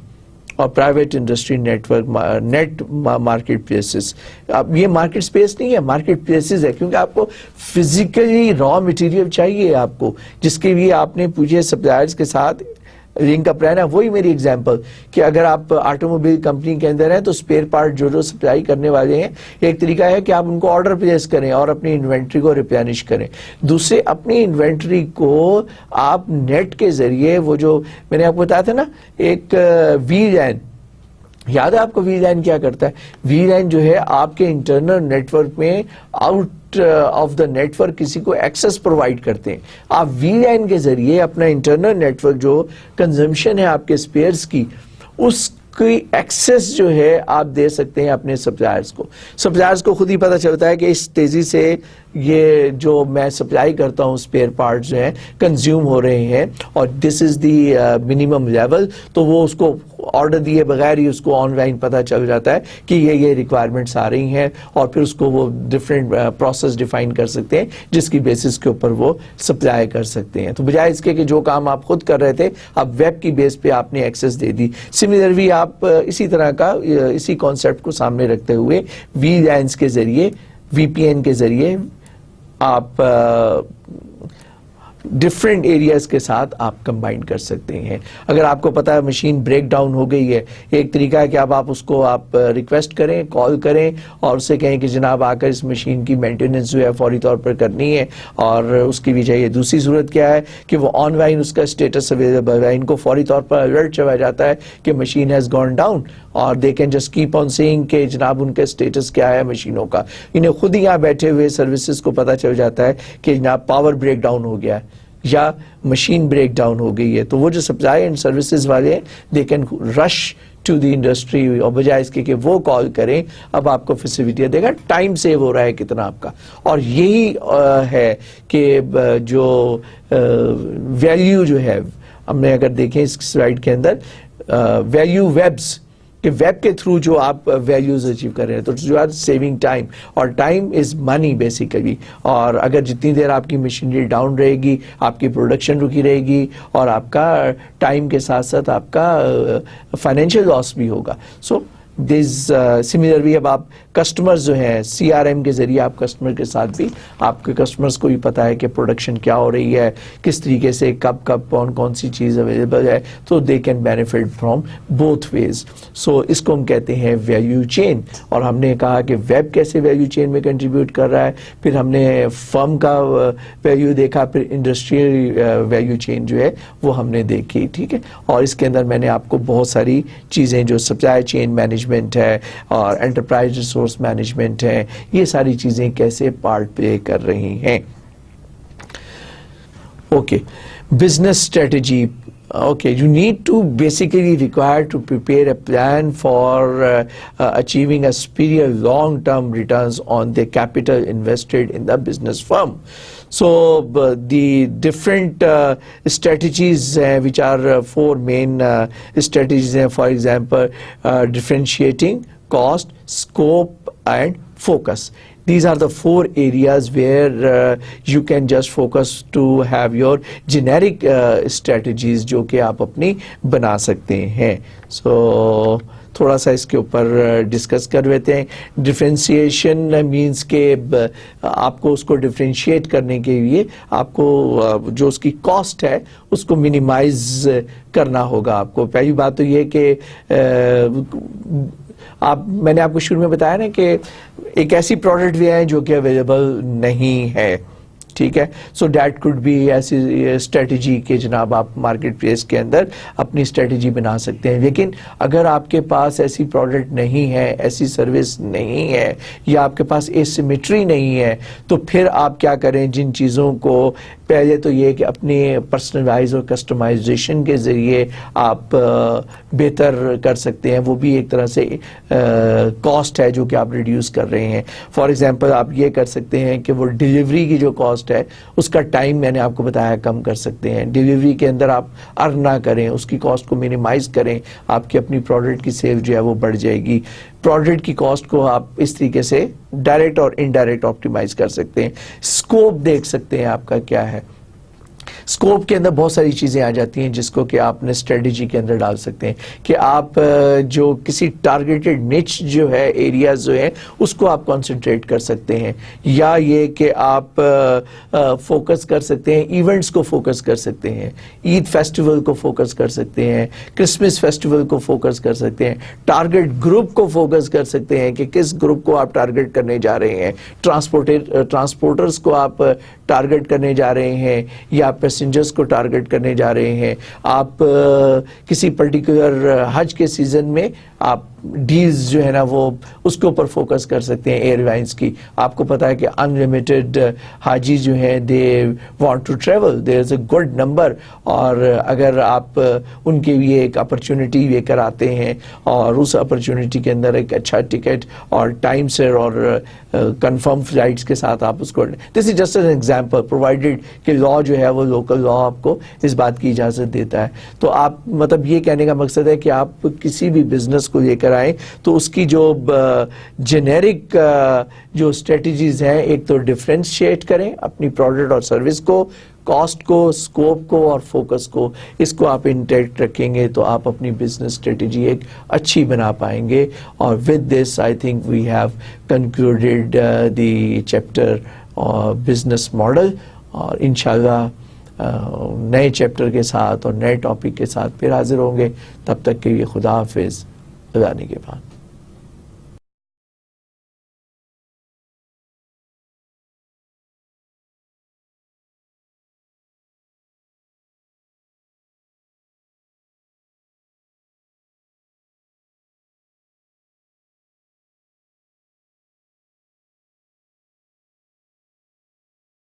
और private industry network net market places. अब ये मार्केट स्पेस नहीं है, मार्केट प्लेसेस है, क्योंकि आपको फिजिकली रॉ मटेरियल चाहिए आपको, जिसके लिए आपने पूछे सप्लायर्स के साथ लिंक अप रहना। वही मेरी एग्जांपल कि अगर आप ऑटोमोबाइल कंपनी के अंदर हैं तो स्पेयर पार्ट जो सप्लाई करने वाले हैं, एक तरीका है कि आप उनको ऑर्डर प्लेस करें और अपनी इन्वेंट्री को रिप्लेनिश करें। दूसरे, अपनी इन्वेंट्री को आप नेट के जरिए, वो जो मैंने आपको बताया था ना, एक VLAN, याद है आपको VLAN क्या करता है? VLAN जो है आपके इंटरनल नेटवर्क में आउट ऑफ द नेटवर्क किसी को एक्सेस प्रोवाइड करते हैं। आप VLAN के जरिए अपना इंटरनल नेटवर्क जो कंजम्पशन है आपके स्पेयर्स की, उस कोई एक्सेस जो है आप दे सकते हैं अपने सप्लायर्स को खुद ही पता चलता है कि इस तेजी से ये जो मैं सप्लाई करता हूँ स्पेयर पार्ट्स जो हैं कंज्यूम हो रहे हैं और this is the minimum level, तो वो उसको ऑर्डर दिए बगैर ही उसको ऑनलाइन पता चल जाता है कि ये रिक्वायरमेंट्स आ रही हैं और फिर उसको वो डिफरेंट प्रोसेस डिफाइन कर सकते हैं जिसकी बेसिस के ऊपर वो सप्लाई कर सकते हैं। तो बजाय इसके कि जो काम आप खुद कर रहे थे अब वेब की बेस पे आपने एक्सेस दे दी। सिमिलरली आप इसी तरह का इसी कॉन्सेप्ट को सामने रखते हुए VLANs के जरिए VPN के जरिए आप डिफरेंट एरियाज के साथ आप कंबाइन कर सकते हैं। अगर आपको पता है मशीन ब्रेक डाउन हो गई है, एक तरीका है कि आप उसको आप रिक्वेस्ट करें, कॉल करें और उससे कहें कि जनाब आकर इस मशीन की मेंटेनेंस जो है फौरी तौर पर करनी है और उसकी भी चाहिए। दूसरी सूरत क्या है कि वो ऑनलाइन उसका स्टेटस अवेलेबल है, इनको फौरी तौर पर अलर्ट चला जाता है कि मशीन हैज़ गॉन डाउन और दे can just keep on saying कि जनाब उनके स्टेटस क्या है मशीनों का। इन्हें खुद ही यहाँ बैठे हुए सर्विसेज को पता चल जाता है कि जनाब पावर ब्रेक डाउन हो गया है या मशीन ब्रेक डाउन हो गई है। तो वो जो सप्लाई एंड सर्विसेज वाले हैं they can rush to the industry और बजाय इसके कि वो कॉल करें अब आपको फैसिलिटी देगा, टाइम सेव हो रहा है कितना आपका। और यही है कि जो वैल्यू जो है हमने अगर देखें इस स्लाइड के अंदर वैल्यू वेब्स कि वेब के थ्रू जो आप वैल्यूज अचीव कर रहे हैं तो यू आर सेविंग टाइम और टाइम इज मनी बेसिकली। और अगर जितनी देर आपकी मशीनरी डाउन रहेगी आपकी प्रोडक्शन रुकी रहेगी और आपका टाइम के साथ साथ आपका फाइनेंशियल लॉस भी होगा। सो दिस सिमिलरली अब आप कस्टमर्स जो हैं CRM के जरिए आप कस्टमर के साथ भी आपके कस्टमर्स को भी पता है कि प्रोडक्शन क्या हो रही है, किस तरीके से कब कौन सी चीज़ अवेलेबल है, तो they can benefit from both ways. So इसको हम कहते हैं वैल्यू चेन। और हमने कहा कि वेब कैसे वैल्यू चेन में कंट्रीब्यूट कर रहा है, फिर हमने फर्म का वैल्यू देखा, फिर इंडस्ट्रियल वैल्यू चेन जो है वो हमने देखी, ठीक है। और इसके अंदर मैंने आपको बहुत सारी चीज़ें जो सप्लाई चेन मैनेजमेंट है और एंटरप्राइज रिसोर्स मैनेजमेंट है, ये सारी चीजें कैसे पार्ट प्ले कर रही हैं। Okay, business strategy. Okay, you need to basically require to prepare a plan for achieving a superior long-term returns on the capital invested in the business firm. So the different strategies which are four main strategies, for example, differentiating, cost, scope and focus. These are the four areas where you can just focus to have your generic strategies जो कि आप अपनी बना सकते हैं। So थोड़ा सा इसके ऊपर डिस्कस कर लेते हैं। डिफरेंशिएशन मीन्स के आपको उसको डिफरेंशिएट करने के लिए आपको जो उसकी कॉस्ट है उसको मिनिमाइज करना होगा। आपको पहली बात तो ये कि मैंने आपको शुरू में बताया ना कि एक ऐसी प्रोडक्ट भी है जो कि अवेलेबल नहीं है, ठीक है। सो डैट कुड बी ऐसी स्ट्रेटजी के जनाब आप मार्केट प्लेस के अंदर अपनी स्ट्रेटजी बना सकते हैं। लेकिन अगर आपके पास ऐसी प्रोडक्ट नहीं है, ऐसी सर्विस नहीं है या आपके पास एसिमेट्री नहीं है, तो फिर आप क्या करें, जिन चीज़ों को पहले तो ये कि अपने पर्सनलाइज और कस्टमाइजेशन के ज़रिए आप बेहतर कर सकते हैं, वो भी एक तरह से कॉस्ट है जो कि आप रिड्यूस कर रहे हैं। फॉर एग्जांपल आप ये कर सकते हैं कि वो डिलीवरी की जो कॉस्ट है उसका टाइम मैंने आपको बताया कम कर सकते हैं। डिलीवरी के अंदर आप अर्न ना करें, उसकी कॉस्ट को मिनिमाइज करें, आपकी अपनी प्रोडक्ट की सेल जो है वो बढ़ जाएगी। प्रोडक्ट की कॉस्ट को आप इस तरीके से डायरेक्ट और इनडायरेक्ट ऑप्टिमाइज कर सकते हैं। स्कोप देख सकते हैं आपका क्या है। स्कोप के अंदर बहुत सारी चीज़ें आ जाती हैं जिसको कि आपने स्ट्रेटजी के अंदर डाल सकते हैं कि आप जो किसी टारगेटेड निच जो है, एरियाज जो है, उसको आप कंसंट्रेट कर सकते हैं, या ये कि आप फोकस कर सकते हैं, इवेंट्स को फोकस कर सकते हैं, ईद फेस्टिवल को फोकस कर सकते हैं, क्रिसमस फेस्टिवल को फोकस कर सकते हैं, टारगेट ग्रुप को फोकस कर सकते हैं कि किस ग्रुप को आप टारगेट करने जा रहे हैं, ट्रांसपोर्टर्स को आप टारगेट करने जा रहे हैं या पैसेंजर्स को टारगेट करने जा रहे हैं। आप किसी पर्टिकुलर हज के सीजन में आप ڈیلز جو ہے نا وہ اس کے اوپر فوکس کر سکتے ہیں ایئر لائنس کی. آپ کو پتا ہے کہ انلمیٹڈ حاجی جو ہیں they want to travel, there is a good number, اور اگر آپ ان کے لیے ایک اپرچونٹی لے کر آتے ہیں اور اس اپرچونٹی کے اندر ایک اچھا ٹکٹ اور ٹائم سے اور کنفرم فلائٹس کے ساتھ آپ اس کو, this is just an example provided کہ لا جو ہے وہ لوکل لا آپ کو اس بات کی اجازت دیتا ہے. تو آپ مطلب یہ کہنے کا مقصد ہے کہ آپ کسی بھی بزنس کو لے کر آئیں تو اس کی جو جنیرک جو اسٹریٹجیز ہیں, ایک تو ڈفرینشیٹ کریں اپنی پروڈکٹ اور سروس کو, کاسٹ کو, اسکوپ کو اور فوکس کو, اس کو آپ انٹیکٹ رکھیں گے تو آپ اپنی بزنس اسٹریٹجی ایک اچھی بنا پائیں گے. اور with this I think we have concluded the chapter business model, اور انشاءاللہ نئے چیپٹر کے ساتھ اور نئے ٹاپک کے ساتھ پھر حاضر ہوں گے. تب تک کے لیے خدا حافظ, خدا نگہبان.